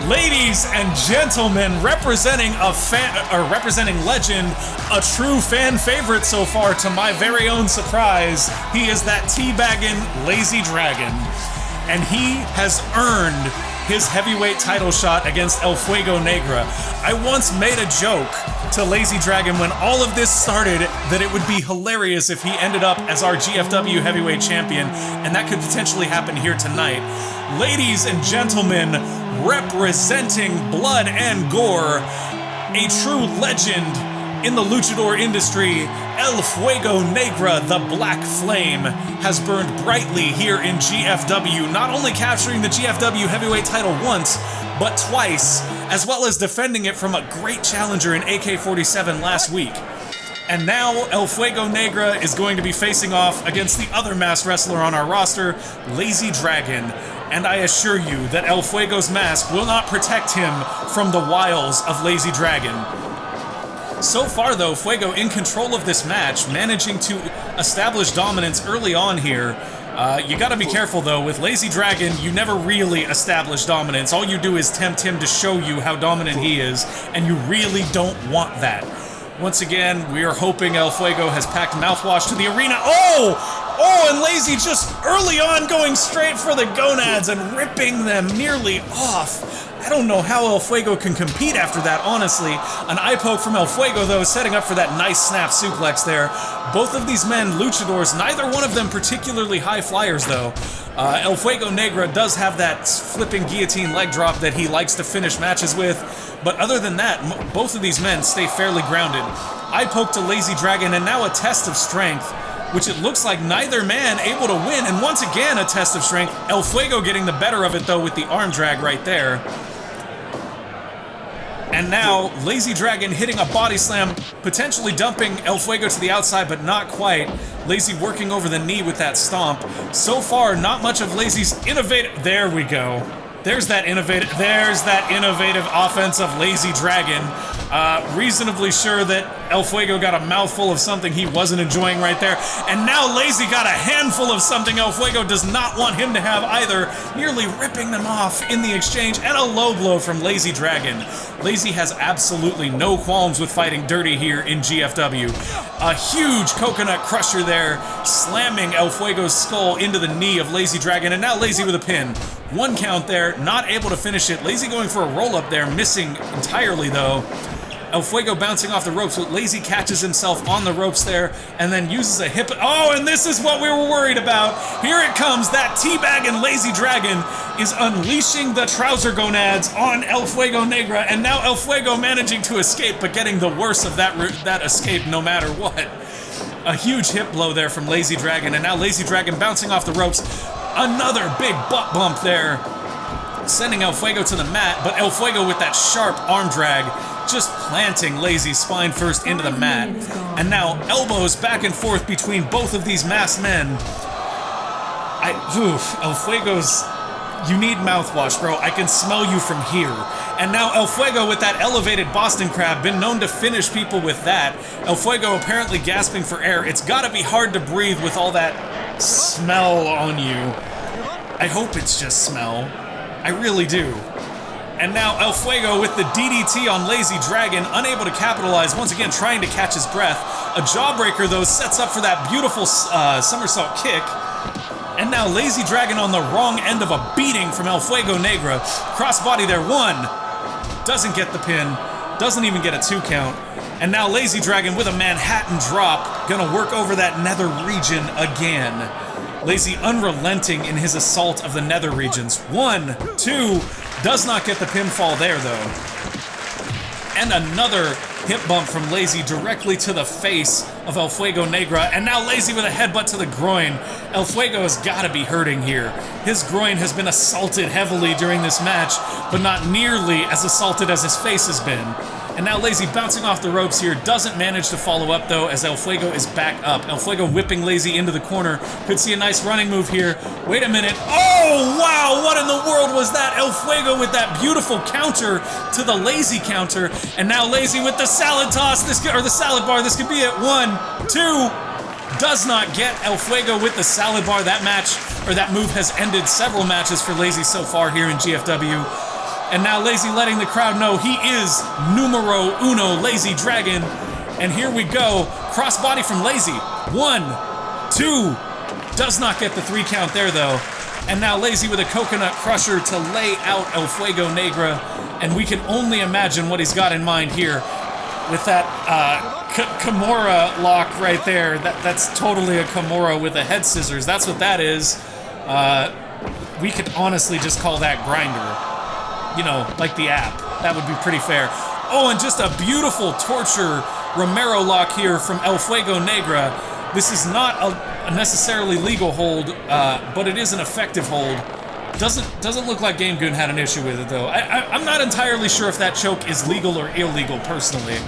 Ladies and gentlemen, representing Legend, a true fan favorite so far, to my very own surprise. He is that teabagging Lazy Dragon, and he has earned his heavyweight title shot against El Fuego Negra. I once made a joke to Lazy Dragon when all of this started that it would be hilarious if he ended up as our GFW heavyweight champion, and that could potentially happen here tonight. Ladies and gentlemen, representing Blood and Gore, a true legend in the luchador industry, El Fuego Negra, the Black Flame, has burned brightly here in GFW, not only capturing the GFW heavyweight title once, but twice, as well as defending it from a great challenger in AK-47 last week. And now El Fuego Negra is going to be facing off against the other masked wrestler on our roster, Lazy Dragon. And I assure you that El Fuego's mask will not protect him from the wiles of Lazy Dragon. So far, though, Fuego in control of this match, managing to establish dominance early on here. You gotta be careful, though. With Lazy Dragon, you never really establish dominance. All you do is tempt him to show you how dominant he is, and you really don't want that. Once again, we are hoping El Fuego has packed mouthwash to the arena. Oh, and Lazy just early on going straight for the gonads and ripping them nearly off. I don't know how El Fuego can compete after that, honestly. An eye poke from El Fuego, though, setting up for that nice snap suplex there. Both of these men, luchadors, neither one of them particularly high flyers, though. El Fuego Negra does have that flipping guillotine leg drop that he likes to finish matches with, but other than that, both of these men stay fairly grounded. Eye poke to Lazy Dragon, and now a test of strength, which it looks like neither man able to win, and once again a test of strength. El Fuego getting the better of it, though, with the arm drag right there. And now, Lazy Dragon hitting a body slam, potentially dumping El Fuego to the outside, but not quite. Lazy working over the knee with that stomp. So far, not much of Lazy's innovative... There we go. There's that innovative offense of Lazy Dragon. Reasonably sure that El Fuego got a mouthful of something he wasn't enjoying right there. And now Lazy got a handful of something El Fuego does not want him to have either, nearly ripping them off in the exchange, and a low blow from Lazy Dragon. Lazy has absolutely no qualms with fighting dirty here in GFW. A huge coconut crusher there, slamming El Fuego's skull into the knee of Lazy Dragon, and now Lazy with a pin. One count there, not able to finish it. Lazy going for a roll-up there, missing entirely though. El Fuego bouncing off the ropes, but Lazy catches himself on the ropes there, and then uses a hip... Oh, and this is what we were worried about. Here it comes, that teabag, and Lazy Dragon is unleashing the trouser gonads on El Fuego Negra, and now El Fuego managing to escape, but getting the worst of that escape no matter what. A huge hip blow there from Lazy Dragon, and now Lazy Dragon bouncing off the ropes. Another big butt bump there, sending El Fuego to the mat, but El Fuego with that sharp arm drag, just planting Lazy's spine first into the mat. And now elbows back and forth between both of these masked men. El Fuego's... You need mouthwash, bro. I can smell you from here. And now El Fuego with that elevated Boston Crab, been known to finish people with that. El Fuego apparently gasping for air. It's gotta be hard to breathe with all that smell on you. I hope it's just smell. I really do. And now El Fuego with the DDT on Lazy Dragon, unable to capitalize, once again trying to catch his breath. A jawbreaker, though, sets up for that beautiful somersault kick. And now Lazy Dragon on the wrong end of a beating from El Fuego Negra. Crossbody there, one. Doesn't get the pin. Doesn't even get a 2 count. And now Lazy Dragon with a Manhattan drop. Gonna work over that nether region again. Lazy unrelenting in his assault of the nether regions. 1, 2, does not get the pinfall there though. And another hip bump from Lazy directly to the face of El Fuego Negra, and now Lazy with a headbutt to the groin. El Fuego has got to be hurting here. His groin has been assaulted heavily during this match, but not nearly as assaulted as his face has been. And now Lazy bouncing off the ropes here, doesn't manage to follow up though, as El Fuego is back up. El Fuego whipping Lazy into the corner. Could see a nice running move here. Wait a minute. Oh, wow, what in the world was that? El Fuego with that beautiful counter to the Lazy counter. And now Lazy with the salad toss, or the salad bar. This could be it. 1, 2. Does not get El Fuego with the salad bar. That match, or that move, has ended several matches for Lazy so far here in GFW. And now Lazy letting the crowd know he is numero uno Lazy Dragon. And here we go. Crossbody from Lazy. 1, 2. Does not get the 3 count there though. And now Lazy with a coconut crusher to lay out El Fuego Negra. And we can only imagine what he's got in mind here with that Kimura lock right there. That's totally a Kimura with a head scissors. That's what that is. We could honestly just call that Grinder. You know, like the app. That would be pretty fair. Oh, and just a beautiful torture Romero lock here from El Fuego Negra. This is not a necessarily legal hold, but it is an effective hold. Doesn't look like Game Goon had an issue with it, though. I'm not entirely sure if that choke is legal or illegal, personally.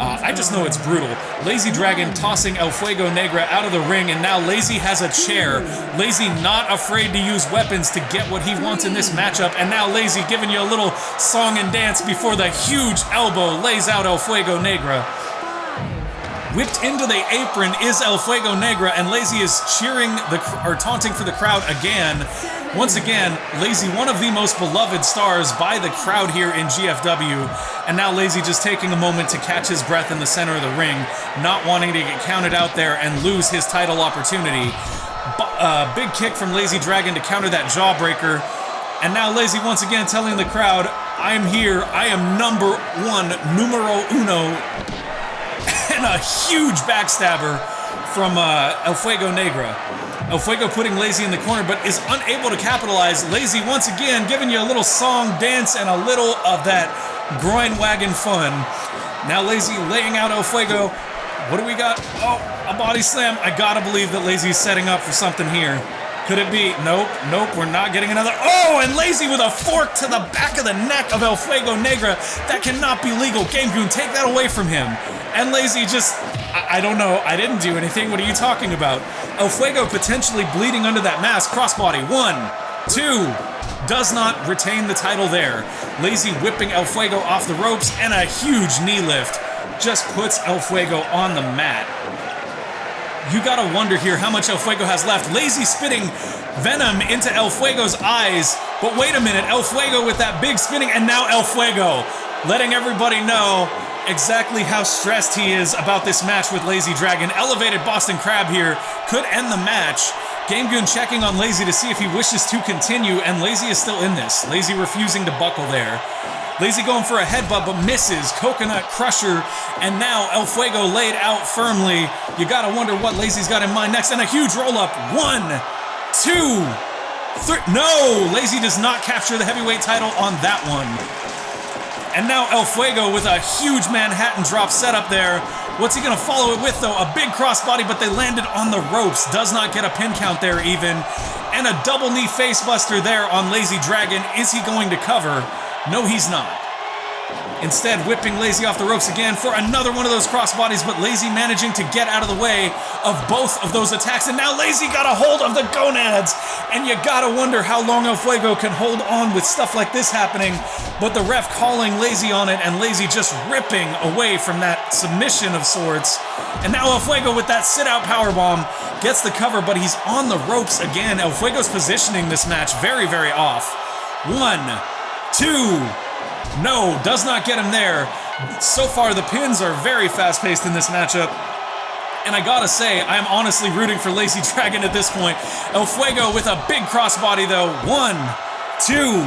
I just know it's brutal. Lazy Dragon tossing El Fuego Negra out of the ring, and now Lazy has a chair. Lazy not afraid to use weapons to get what he wants in this matchup, and now Lazy giving you a little song and dance before the huge elbow lays out El Fuego Negra. Whipped into the apron is El Fuego Negra, and Lazy is cheering or taunting for the crowd again. Once again, Lazy, one of the most beloved stars by the crowd here in GFW, and now Lazy just taking a moment to catch his breath in the center of the ring, not wanting to get counted out there and lose his title opportunity. Big kick from Lazy Dragon to counter that jawbreaker, and now Lazy once again telling the crowd, I'm here, I am number one, numero uno, and a huge backstabber from El Fuego Negra. El Fuego putting Lazy in the corner, but is unable to capitalize. Lazy once again giving you a little song, dance, and a little of that groin wagon fun. Now Lazy laying out El Fuego. What do we got? Oh, a body slam. I gotta believe that Lazy's setting up for something here. Could it be? Nope, we're not getting another. Oh, and Lazy with a fork to the back of the neck of El Fuego Negra. That cannot be legal. Game Goon, take that away from him. And Lazy just, I don't know, I didn't do anything. What are you talking about? El Fuego potentially bleeding under that mask. Crossbody, 1, 2. Does not retain the title there. Lazy whipping El Fuego off the ropes, and a huge knee lift just puts El Fuego on the mat. You gotta wonder here how much El Fuego has left. Lazy spitting venom into El Fuego's eyes, but wait a minute, El Fuego with that big spinning, and now El Fuego letting everybody know exactly how stressed he is about this match with Lazy Dragon. Elevated Boston Crab here could end the match. Game Goon checking on Lazy to see if he wishes to continue, and Lazy is still in this. Lazy refusing to buckle there. Lazy going for a headbutt, but misses. Coconut Crusher, and now El Fuego laid out firmly. You gotta wonder what Lazy's got in mind next, and a huge roll-up. 1, 2, 3. No! Lazy does not capture the heavyweight title on that one. And now El Fuego with a huge Manhattan drop setup there. What's he gonna follow it with though? A big crossbody, but they landed on the ropes. Does not get a pin count there even. And a double knee facebuster there on Lazy Dragon. Is he going to cover? No, he's not. Instead, whipping Lazy off the ropes again for another one of those crossbodies, but Lazy managing to get out of the way of both of those attacks. And now Lazy got a hold of the gonads. And you gotta wonder how long El Fuego can hold on with stuff like this happening. But the ref calling Lazy on it, and Lazy just ripping away from that submission of sorts. And now El Fuego with that sit-out powerbomb gets the cover, but he's on the ropes again. El Fuego's positioning this match very, very off. 1, 2... No, does not get him there. So far, the pins are very fast-paced in this matchup. And I gotta say, I'm honestly rooting for Lazy Dragon at this point. El Fuego with a big crossbody, though. 1, 2,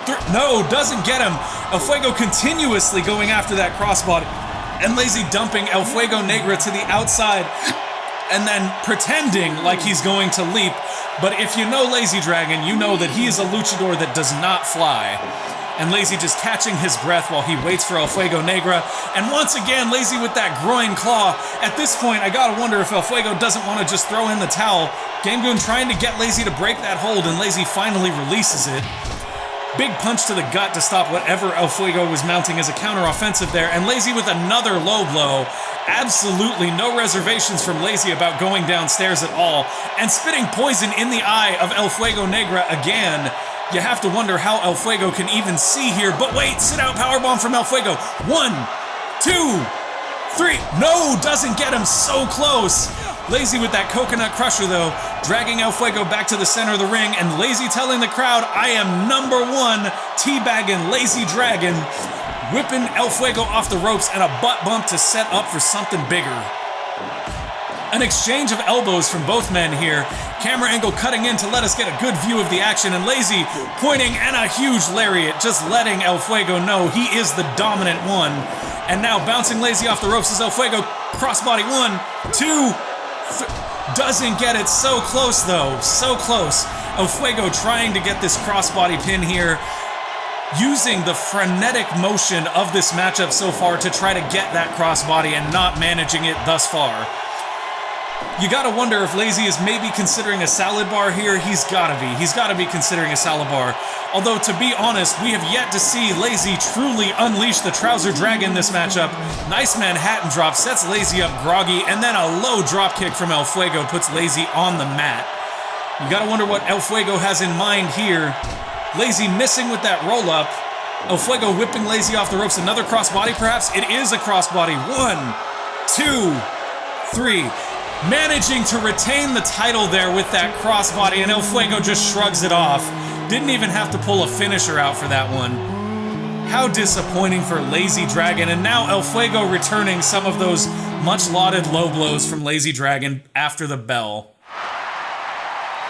3. No, doesn't get him. El Fuego continuously going after that crossbody. And Lazy dumping El Fuego Negra to the outside. And then pretending like he's going to leap. But if you know Lazy Dragon, you know that he is a luchador that does not fly. And Lazy just catching his breath while he waits for El Fuego Negra. And once again, Lazy with that groin claw. At this point, I gotta wonder if El Fuego doesn't want to just throw in the towel. Game Goon trying to get Lazy to break that hold, and Lazy finally releases it. Big punch to the gut to stop whatever El Fuego was mounting as a counter-offensive there. And Lazy with another low blow. Absolutely no reservations from Lazy about going downstairs at all. And spitting poison in the eye of El Fuego Negra again. You have to wonder how El Fuego can even see here. But wait, sit-out powerbomb from El Fuego. 1, 2, 3. No, doesn't get him. So close. Lazy with that coconut crusher, though, dragging El Fuego back to the center of the ring, and Lazy telling the crowd, I am number one, teabagging Lazy Dragon, whipping El Fuego off the ropes, and a butt bump to set up for something bigger. An exchange of elbows from both men here. Camera angle cutting in to let us get a good view of the action, and Lazy pointing, and a huge lariat, just letting El Fuego know he is the dominant one. And now bouncing Lazy off the ropes is El Fuego. Crossbody 1, 2, doesn't get it. So close though, so close. El Fuego trying to get this crossbody pin here, using the frenetic motion of this matchup so far to try to get that crossbody and not managing it thus far. You gotta wonder if Lazy is maybe considering a salad bar here. He's gotta be considering a salad bar. Although, to be honest, we have yet to see Lazy truly unleash the Trouser Dragon this matchup. Nice Manhattan drop, sets Lazy up groggy, and then a low drop kick from El Fuego puts Lazy on the mat. You gotta wonder what El Fuego has in mind here. Lazy missing with that roll-up. El Fuego whipping Lazy off the ropes. Another crossbody, perhaps? It is a crossbody. 1, 2, 3. managing to retain the title there with that crossbody, and El Fuego just shrugs it off. Didn't even have to pull a finisher out for that one. How disappointing for Lazy Dragon, and now El Fuego returning some of those much lauded low blows from Lazy Dragon after the bell.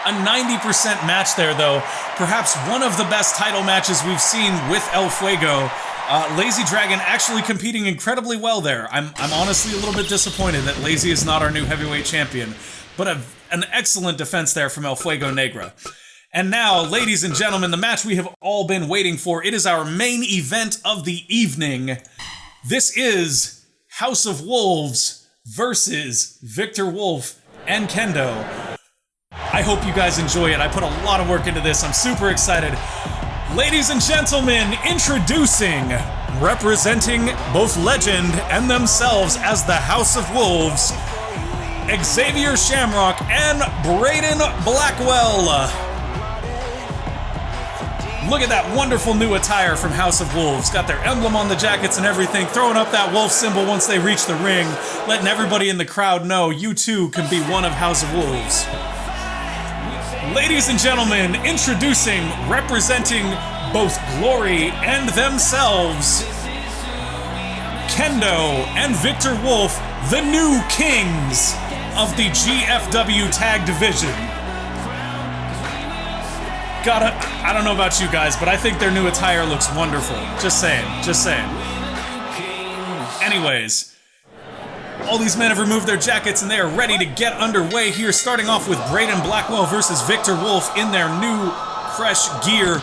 A 90% match there though, perhaps one of the best title matches we've seen with El Fuego. Lazy Dragon actually competing incredibly well there. I'm honestly a little bit disappointed that Lazy is not our new heavyweight champion, but an excellent defense there from El Fuego Negra. And now, ladies and gentlemen, the match we have all been waiting for. It is our main event of the evening. This is House of Wolves versus Victor Wolf and Kendo. I hope you guys enjoy it. I put a lot of work into this. I'm super excited. Ladies and gentlemen, introducing, representing both legend and themselves as the House of Wolves, Xavier Shamrock and Braden Blackwell. Look at that wonderful new attire from House of Wolves. Got their emblem on the jackets and everything, throwing up that wolf symbol once they reach the ring, letting everybody in the crowd know you too can be one of House of Wolves. Ladies and gentlemen, introducing, representing both Glory and themselves, Kendo and Victor Wolf, the new kings of the GFW Tag Division. I don't know about you guys, but I think their new attire looks wonderful. Just saying, just saying. Anyways, all these men have removed their jackets and they are ready to get underway here, starting off with Braden Blackwell versus Victor Wolf in their new, fresh gear.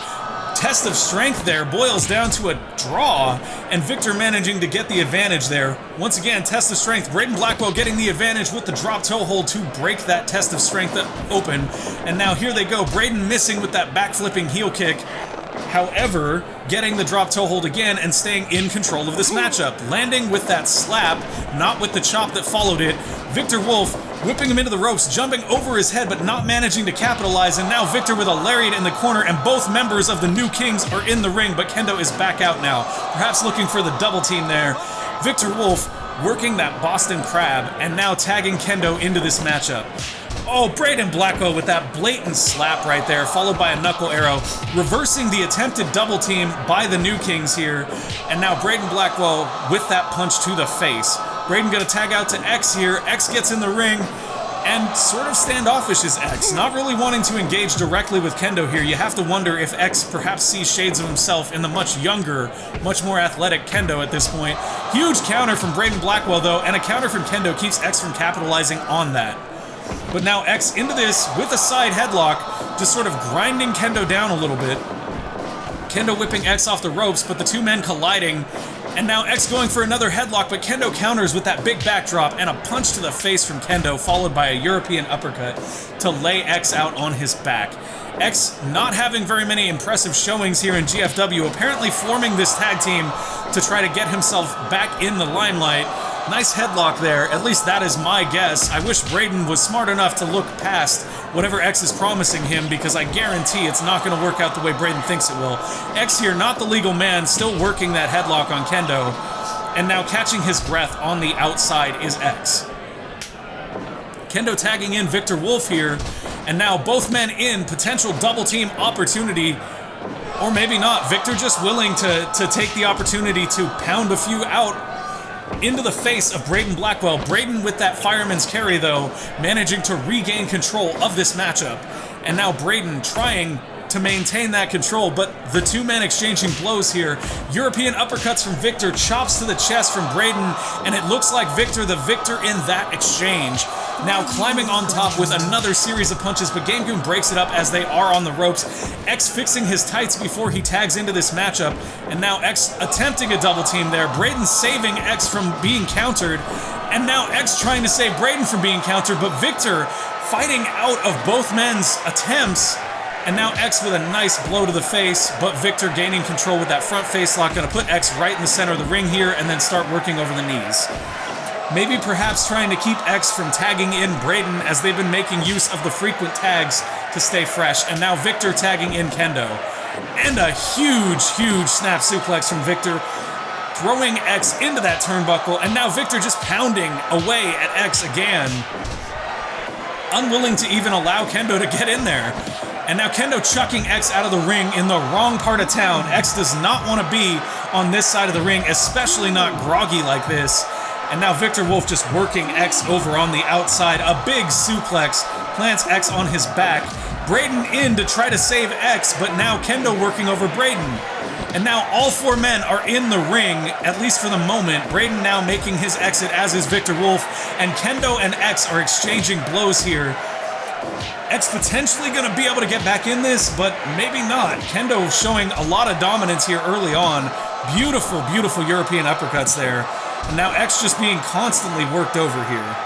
Test of strength there boils down to a draw, and Victor managing to get the advantage there. Once again, test of strength, Braden Blackwell getting the advantage with the drop toe hold to break that test of strength open. And now here they go, Braden missing with that backflipping heel kick. However, getting the drop toe hold again and staying in control of this matchup. Landing with that slap, not with the chop that followed it. Victor Wolf whipping him into the ropes, jumping over his head, but not managing to capitalize. And now Victor with a lariat in the corner, and both members of the New Kings are in the ring, but Kendo is back out now, perhaps looking for the double team there. Victor Wolf working that Boston Crab, and now tagging Kendo into this matchup. Oh, Braden Blackwell with that blatant slap right there, followed by a knuckle arrow, reversing the attempted double team by the New Kings here. And now Braden Blackwell with that punch to the face. Braden gonna tag out to X here. X gets in the ring, and sort of standoffish is X, not really wanting to engage directly with Kendo here. You have to wonder if X perhaps sees shades of himself in the much younger, much more athletic Kendo at this point. Huge counter from Braden Blackwell though, and a counter from Kendo keeps X from capitalizing on that. But now X into this with a side headlock, just sort of grinding Kendo down a little bit. Kendo whipping X off the ropes, but the two men colliding. And now X going for another headlock, but Kendo counters with that big backdrop and a punch to the face from Kendo, followed by a European uppercut to lay X out on his back. X not having very many impressive showings here in GFW, apparently forming this tag team to try to get himself back in the limelight. Nice headlock there, at least that is my guess. I wish Braden was smart enough to look past whatever X is promising him, because I guarantee it's not going to work out the way Braden thinks it will. X here, not the legal man, still working that headlock on Kendo, and now catching his breath on the outside is X. Kendo tagging in Victor Wolf here, and now both men in potential double team opportunity, or maybe not. Victor just willing to take the opportunity to pound a few out into the face of Braden Blackwell. Braden with that fireman's carry though, managing to regain control of this matchup. And now Braden trying to maintain that control, but the two men exchanging blows here. European uppercuts from Victor, chops to the chest from Braden, and it looks like Victor the victor in that exchange. Now climbing on top with another series of punches, but Game Goon breaks it up as they are on the ropes. X fixing his tights before he tags into this matchup, and now X attempting a double team there. Braden saving X from being countered, and now X trying to save Braden from being countered, but Victor fighting out of both men's attempts. And now X with a nice blow to the face, but Victor gaining control with that front face lock, gonna put X right in the center of the ring here and then start working over the knees. Maybe perhaps trying to keep X from tagging in Braden, as they've been making use of the frequent tags to stay fresh. And now Victor tagging in Kendo. And a huge, huge snap suplex from Victor, throwing X into that turnbuckle, and now Victor just pounding away at X again. unwilling to even allow Kendo to get in there. And now Kendo chucking X out of the ring in the wrong part of town. X does not want to be on this side of the ring, especially not groggy like this. And now Victor Wolf just working X over on the outside. A big suplex plants X on his back. Braden in to try to save X, but now Kendo working over Braden. And now all four men are in the ring, at least for the moment. Braden now making his exit, as is Victor Wolf. And Kendo and X are exchanging blows here. X potentially going to be able to get back in this, but maybe not. Kendo showing a lot of dominance here early on. Beautiful, beautiful European uppercuts there. And now X just being constantly worked over here.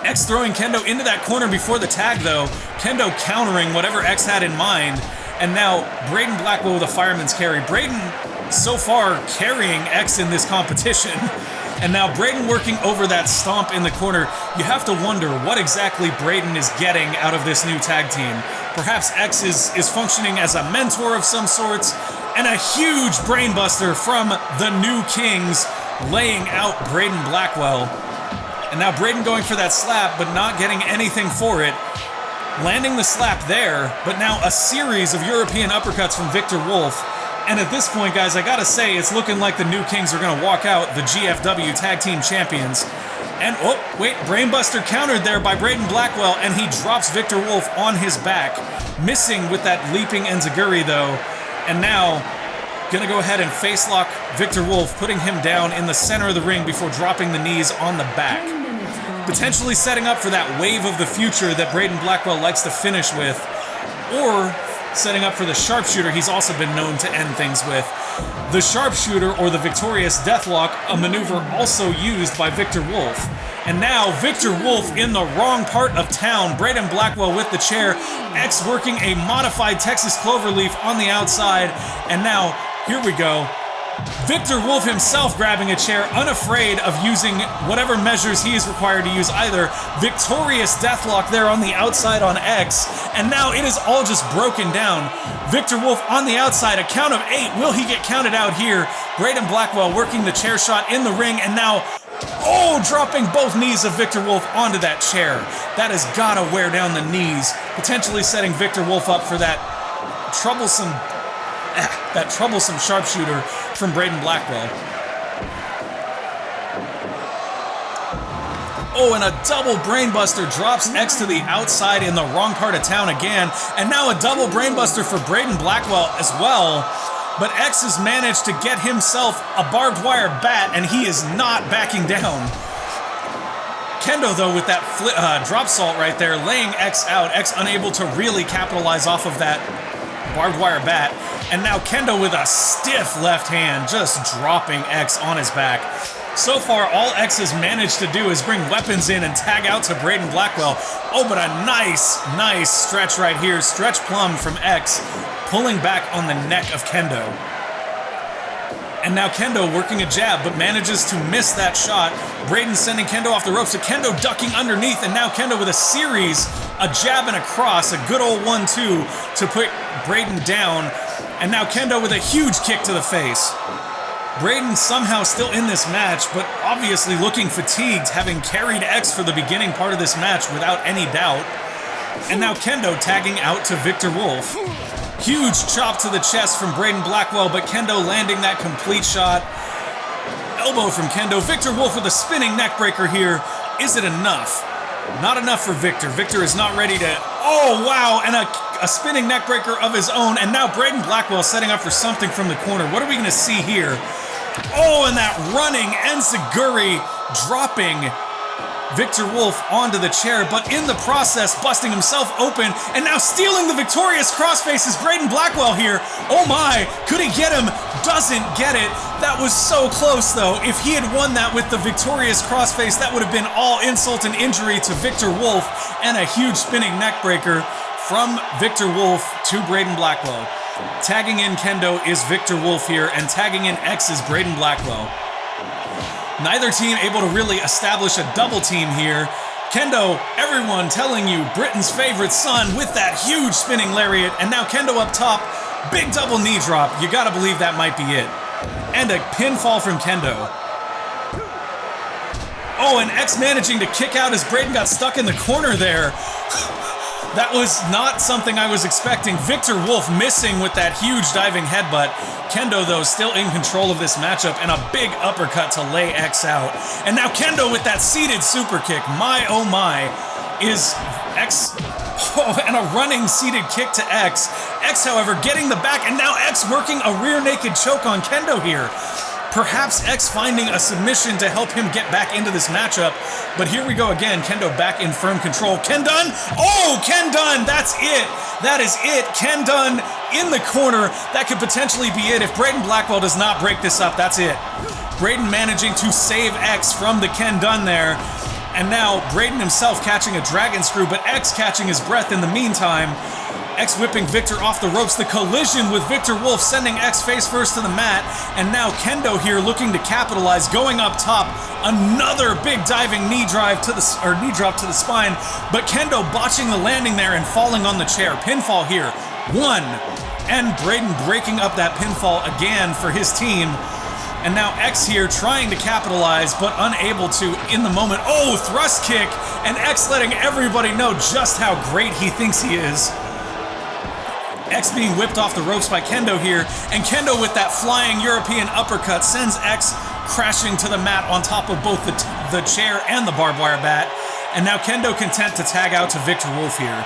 X throwing Kendo into that corner before the tag, though. Kendo countering whatever X had in mind. And now Braden Blackwell with a fireman's carry. Braden, so far, carrying X in this competition. And now Braden working over that stomp in the corner. You have to wonder what exactly Braden is getting out of this new tag team. Perhaps X is functioning as a mentor of some sorts. And a huge brainbuster from the New Kings, laying out Braden Blackwell. And now Braden going for that slap, but not getting anything for it. Landing the slap there, but now a series of European uppercuts from Victor Wolf. And at this point, guys, I gotta say, it's looking like the New Kings are gonna walk out the GFW Tag Team Champions. And, oh, wait, brainbuster countered there by Braden Blackwell, and he drops Victor Wolf on his back. Missing with that leaping enziguri, though. And now, gonna go ahead and face lock Victor Wolf, putting him down in the center of the ring before dropping the knees on the back. Potentially setting up for that wave of the future that Braden Blackwell likes to finish with. Or setting up for the sharpshooter he's also been known to end things with. The sharpshooter, or the victorious deathlock, a maneuver also used by Victor Wolf. And now, Victor Wolf in the wrong part of town. Braden Blackwell with the chair. X working a modified Texas Cloverleaf on the outside. And now, here we go. Victor Wolf himself grabbing a chair, unafraid of using whatever measures he is required to use either. Victorious deathlock there on the outside on X, and now it is all just broken down. Victor Wolf on the outside, a count of 8. Will he get counted out here? Braden Blackwell working the chair shot in the ring, and now, oh, dropping both knees of Victor Wolf onto that chair. That has gotta wear down the knees, potentially setting Victor Wolf up for that troublesome sharpshooter from Braden Blackwell. Oh, and a double brainbuster drops X to the outside in the wrong part of town again. And now a double brainbuster for Braden Blackwell as well. But X has managed to get himself a barbed wire bat, and he is not backing down. Kendo, though, with that drop salt right there, laying X out. X unable to really capitalize off of that barbed wire bat. And now Kendo with a stiff left hand, just dropping X on his back. So far, all X has managed to do is bring weapons in and tag out to Braden Blackwell. Oh, but a nice stretch right here. Stretch plum from X, pulling back on the neck of Kendo. And now Kendo working a jab, but manages to miss that shot. Braden sending Kendo off the ropes, so Kendo ducking underneath, and now Kendo with a series, a jab and a cross, a good old 1-2 to put Braden down. And now Kendo with a huge kick to the face. Braden somehow still in this match, but obviously looking fatigued, having carried X for the beginning part of this match without any doubt. And now Kendo tagging out to Victor Wolf. Huge chop to the chest from Braden Blackwell, but Kendo landing that complete shot. Elbow from Kendo. Victor Wolf with a spinning neckbreaker here. Is it enough? Not enough for Victor. Victor is not ready to... Oh, wow, and a spinning neckbreaker of his own, and now Braden Blackwell setting up for something from the corner. What are we going to see here? Oh, and that running enziguri dropping Victor Wolf onto the chair, but in the process busting himself open, and now stealing the victorious crossface is Braden Blackwell here. Oh my, could he get him? Doesn't get it. That was so close though. If he had won that with the victorious crossface, that would have been all insult and injury to Victor Wolf, and a huge spinning neckbreaker from Victor Wolf to Braden Blackwell. Tagging in Kendo is Victor Wolf here, and tagging in X is Braden Blackwell. Neither team able to really establish a double team here. Kendo, everyone telling you, Britain's favorite son with that huge spinning lariat, and now Kendo up top, big double knee drop. You gotta believe that might be it. And a pinfall from Kendo. Oh, and X managing to kick out as Braden got stuck in the corner there. That was not something I was expecting. Victor Wolf missing with that huge diving headbutt. Kendo, though, still in control of this matchup, and a big uppercut to lay X out. And now Kendo with that seated super kick. My, oh my, is X... Oh, and a running seated kick to X. X, however, getting the back, and now X working a rear naked choke on Kendo here. Perhaps X finding a submission to help him get back into this matchup. But here we go again. Kendo back in firm control. Ken Dunn. Oh, Ken Dunn. That's it. That is it. Ken Dunn in the corner. That could potentially be it. If Braden Blackwell does not break this up, that's it. Braden managing to save X from the Ken Dunn there. And now Braden himself catching a dragon screw, but X catching his breath in the meantime. X whipping Victor off the ropes. The collision with Victor Wolf sending X face first to the mat. And now Kendo here looking to capitalize, going up top. Another big diving knee drop to the spine. But Kendo botching the landing there and falling on the chair. Pinfall here. 1. And Braden breaking up that pinfall again for his team. And now X here trying to capitalize, but unable to in the moment. Oh, thrust kick. And X letting everybody know just how great he thinks he is. X being whipped off the ropes by Kendo here, and Kendo with that flying European uppercut sends X crashing to the mat on top of both the chair and the barbed wire bat. And now Kendo content to tag out to Victor Wolf here.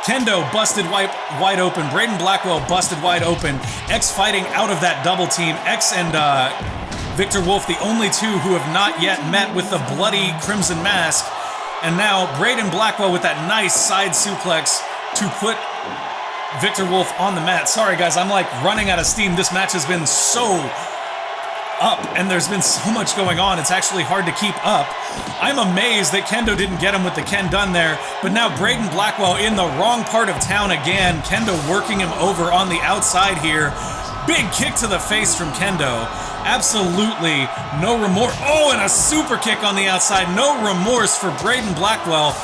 Kendo busted wide open, Braden Blackwell busted wide open, X fighting out of that double team. X and Victor Wolf, the only two who have not yet met with the bloody Crimson Mask. And now Braden Blackwell with that nice side suplex to put Victor Wolf on the mat. Sorry guys, I'm like running out of steam. This match has been so up and there's been so much going on, it's actually hard to keep up. I'm amazed that Kendo didn't get him with the Ken Dunn there, but now Braden Blackwell in the wrong part of town again. Kendo working him over on the outside here. Big kick to the face from Kendo. Absolutely no remorse. Oh, and a super kick on the outside. No remorse for Braden Blackwell.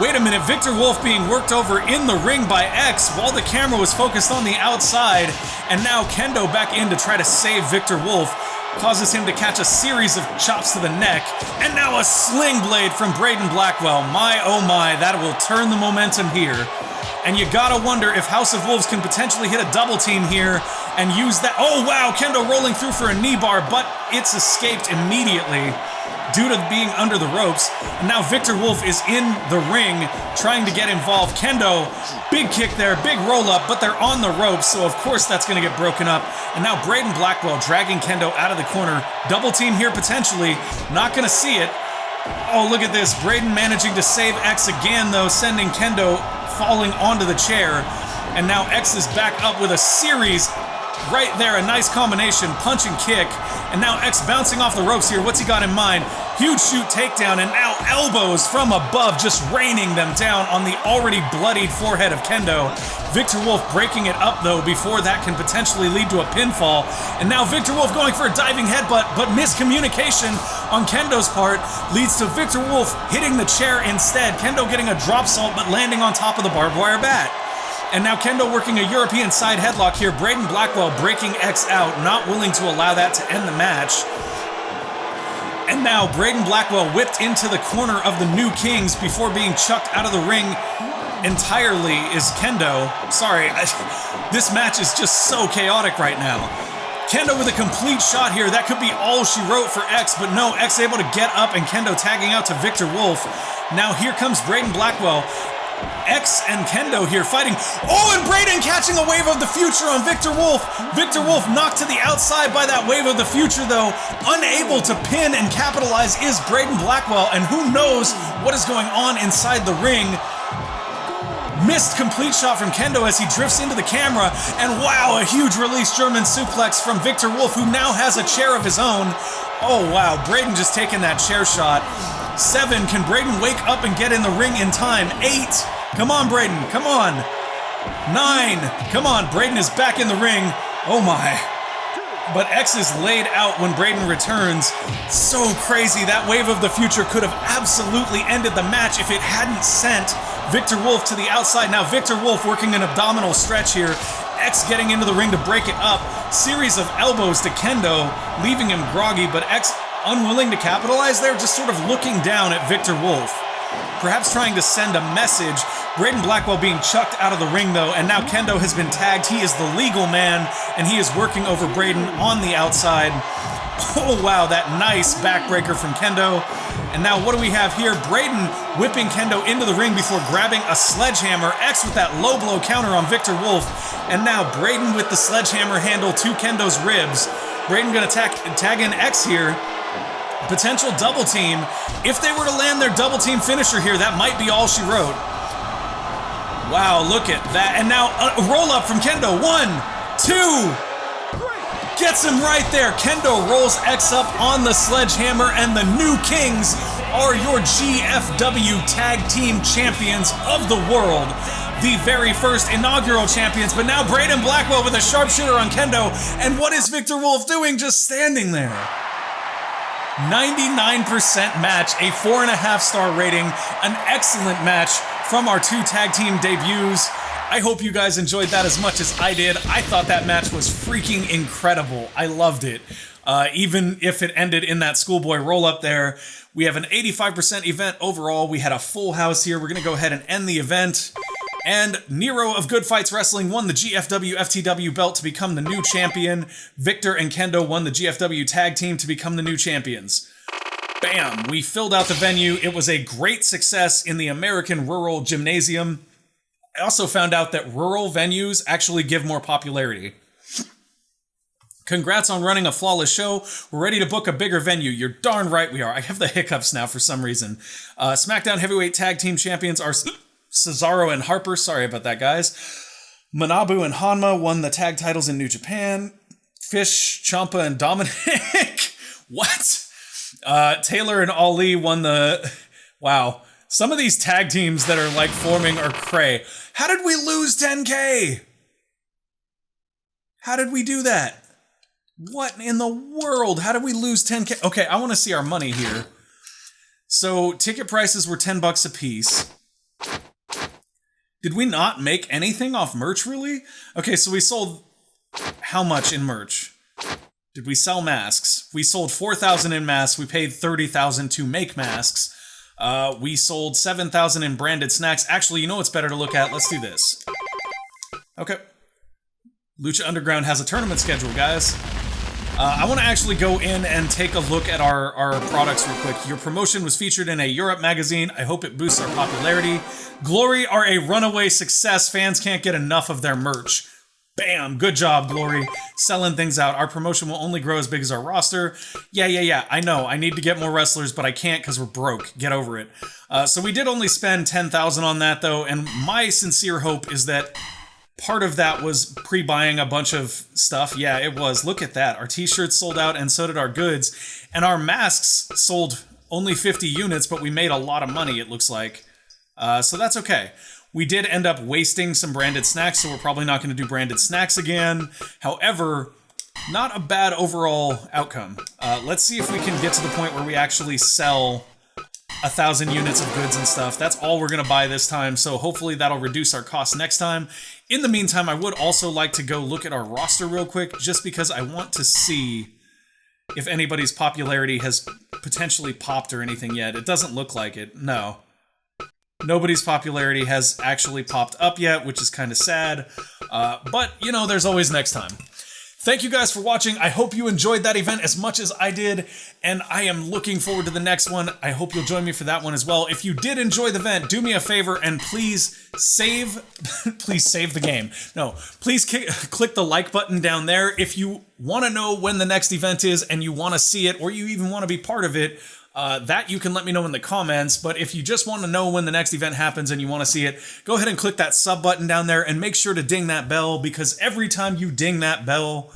Wait a minute, Victor Wolf being worked over in the ring by X while the camera was focused on the outside, and now Kendo back in to try to save Victor Wolf, causes him to catch a series of chops to the neck, and now a sling blade from Braden Blackwell. My oh my, that will turn the momentum here. And you gotta wonder if House of Wolves can potentially hit a double team here and use that. Oh wow, Kendo rolling through for a knee bar, but it's escaped immediately due to being under the ropes. And now Victor Wolf is in the ring trying to get involved. Kendo, big kick there, big roll up, but they're on the ropes, so of course that's gonna get broken up. And now Braden Blackwell dragging Kendo out of the corner. Double team here potentially, not gonna see it. Oh, look at this, Braden managing to save X again though, sending Kendo falling onto the chair. And now X is back up with a series right there, a nice combination, punch and kick. And now X bouncing off the ropes here. What's he got in mind? Huge shoot takedown, and now elbows from above, just raining them down on the already bloodied forehead of Kendo. Victor Wolf breaking it up though before that can potentially lead to a pinfall. And now Victor Wolf going for a diving headbutt, but miscommunication on Kendo's part leads to Victor Wolf hitting the chair instead. Kendo getting a drop salt but landing on top of the barbed wire bat. And now Kendo working a European side headlock here. Braden Blackwell breaking X out, not willing to allow that to end the match. And now Braden Blackwell whipped into the corner of the New Kings before being chucked out of the ring entirely is Kendo. Sorry, this match is just so chaotic right now. Kendo with a complete shot here. That could be all she wrote for X, but no, X able to get up and Kendo tagging out to Victor Wolf. Now here comes Braden Blackwell. X and Kendo here fighting. Oh, and Braden catching a wave of the future on Victor Wolf. Victor Wolf knocked to the outside by that wave of the future though. Unable to pin and capitalize is Braden Blackwell, and who knows what is going on inside the ring. Missed complete shot from Kendo as he drifts into the camera, and wow, a huge release German suplex from Victor Wolf, who now has a chair of his own. Oh wow, Braden just taking that chair shot. 7, can Braden wake up and get in the ring in time? 8, come on Braden, come on. 9, come on, Braden is back in the ring. Oh my. But X is laid out when Braden returns. So crazy, that wave of the future could have absolutely ended the match if it hadn't sent Victor Wolf to the outside. Now Victor Wolf working an abdominal stretch here. X getting into the ring to break it up. Series of elbows to Kendo, leaving him groggy, but X unwilling to capitalize there, just sort of looking down at Victor Wolf. Perhaps trying to send a message. Braden Blackwell being chucked out of the ring though, and now Kendo has been tagged. He is the legal man, and he is working over Braden on the outside. Oh wow, that nice backbreaker from Kendo. And now what do we have here? Braden whipping Kendo into the ring before grabbing a sledgehammer. X with that low blow counter on Victor Wolf. And now Braden with the sledgehammer handle to Kendo's ribs. Braden gonna tag in X here. Potential double team. If they were to land their double team finisher here, that might be all she wrote. Wow, look at that. And now a roll up from Kendo. 1, 2. Gets him right there. Kendo rolls X up on the sledgehammer, and the new Kings are your GFW Tag Team Champions of the world. The very first inaugural champions, but now Braden Blackwell with a sharpshooter on Kendo. And what is Victor Wolf doing? Just standing there. 99% match, a 4.5-star rating, an excellent match from our two tag team debuts. I hope you guys enjoyed that as much as I did. I thought that match was freaking incredible. I loved it. Even if it ended in that schoolboy roll-up there. We have an 85% event overall. We had a full house here. We're going to go ahead and end the event. And Nero of Good Fights Wrestling won the GFW FTW belt to become the new champion. Victor and Kendo won the GFW tag team to become the new champions. Bam! We filled out the venue. It was a great success in the American Rural Gymnasium. I also found out that rural venues actually give more popularity. Congrats on running a flawless show. We're ready to book a bigger venue. You're darn right we are. I have the hiccups now for some reason. SmackDown Heavyweight Tag Team Champions are Cesaro and Harper. Sorry about that, guys. Manabu and Hanma won the tag titles in New Japan. Fish, Ciampa, and Dominic. What? Taylor and Ali won the... Wow. Some of these tag teams that are like forming are cray. How did we lose 10K? How did we do that? What in the world? How did we lose 10K? Okay, I want to see our money here. So ticket prices were $10 a piece. Did we not make anything off merch, really? Okay, so we sold how much in merch? Did we sell masks? We sold 4,000 in masks. We paid 30,000 to make masks. We sold 7,000 in branded snacks. Actually, you know what's better to look at? Let's do this. Okay. Lucha Underground has a tournament schedule, guys. I want to actually go in and take a look at our products real quick. Your promotion was featured in a Europe magazine. I hope it boosts our popularity. Glory are a runaway success. Fans can't get enough of their merch. Bam! Good job, Glory. Selling things out. Our promotion will only grow as big as our roster. Yeah. I know. I need to get more wrestlers, but I can't because we're broke. Get over it. So we did only spend 10,000 on that, though, and my sincere hope is that part of that was pre-buying a bunch of stuff. Yeah, it was. Look at that. Our t-shirts sold out, and so did our goods. And our masks sold only 50 units, but we made a lot of money, it looks like. So that's okay. We did end up wasting some branded snacks, so we're probably not going to do branded snacks again. However, not a bad overall outcome. Let's see if we can get to the point where we actually sell 1,000 units of goods and stuff. That's all we're going to buy this time, so hopefully that'll reduce our costs next time. In the meantime, I would also like to go look at our roster real quick, just because I want to see if anybody's popularity has potentially popped or anything yet. It doesn't look like it. No. Nobody's popularity has actually popped up yet, which is kind of sad. But, you know, there's always next time. Thank you guys for watching. I hope you enjoyed that event as much as I did, and I am looking forward to the next one. I hope you'll join me for that one as well. If you did enjoy the event, do me a favor and please save... please save the game. No, please click the like button down there. If you want to know when the next event is and you want to see it, or you even want to be part of it, that you can let me know in the comments. But if you just want to know when the next event happens and you want to see it, go ahead and click that sub button down there and make sure to ding that bell, because every time you ding that bell,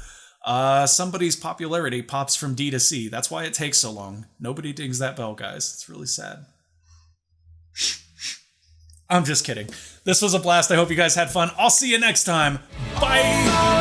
somebody's popularity pops from D to C. That's why it takes so long. Nobody dings that bell, guys. It's really sad. I'm just kidding. This was a blast. I hope you guys had fun. I'll see you next time. Bye!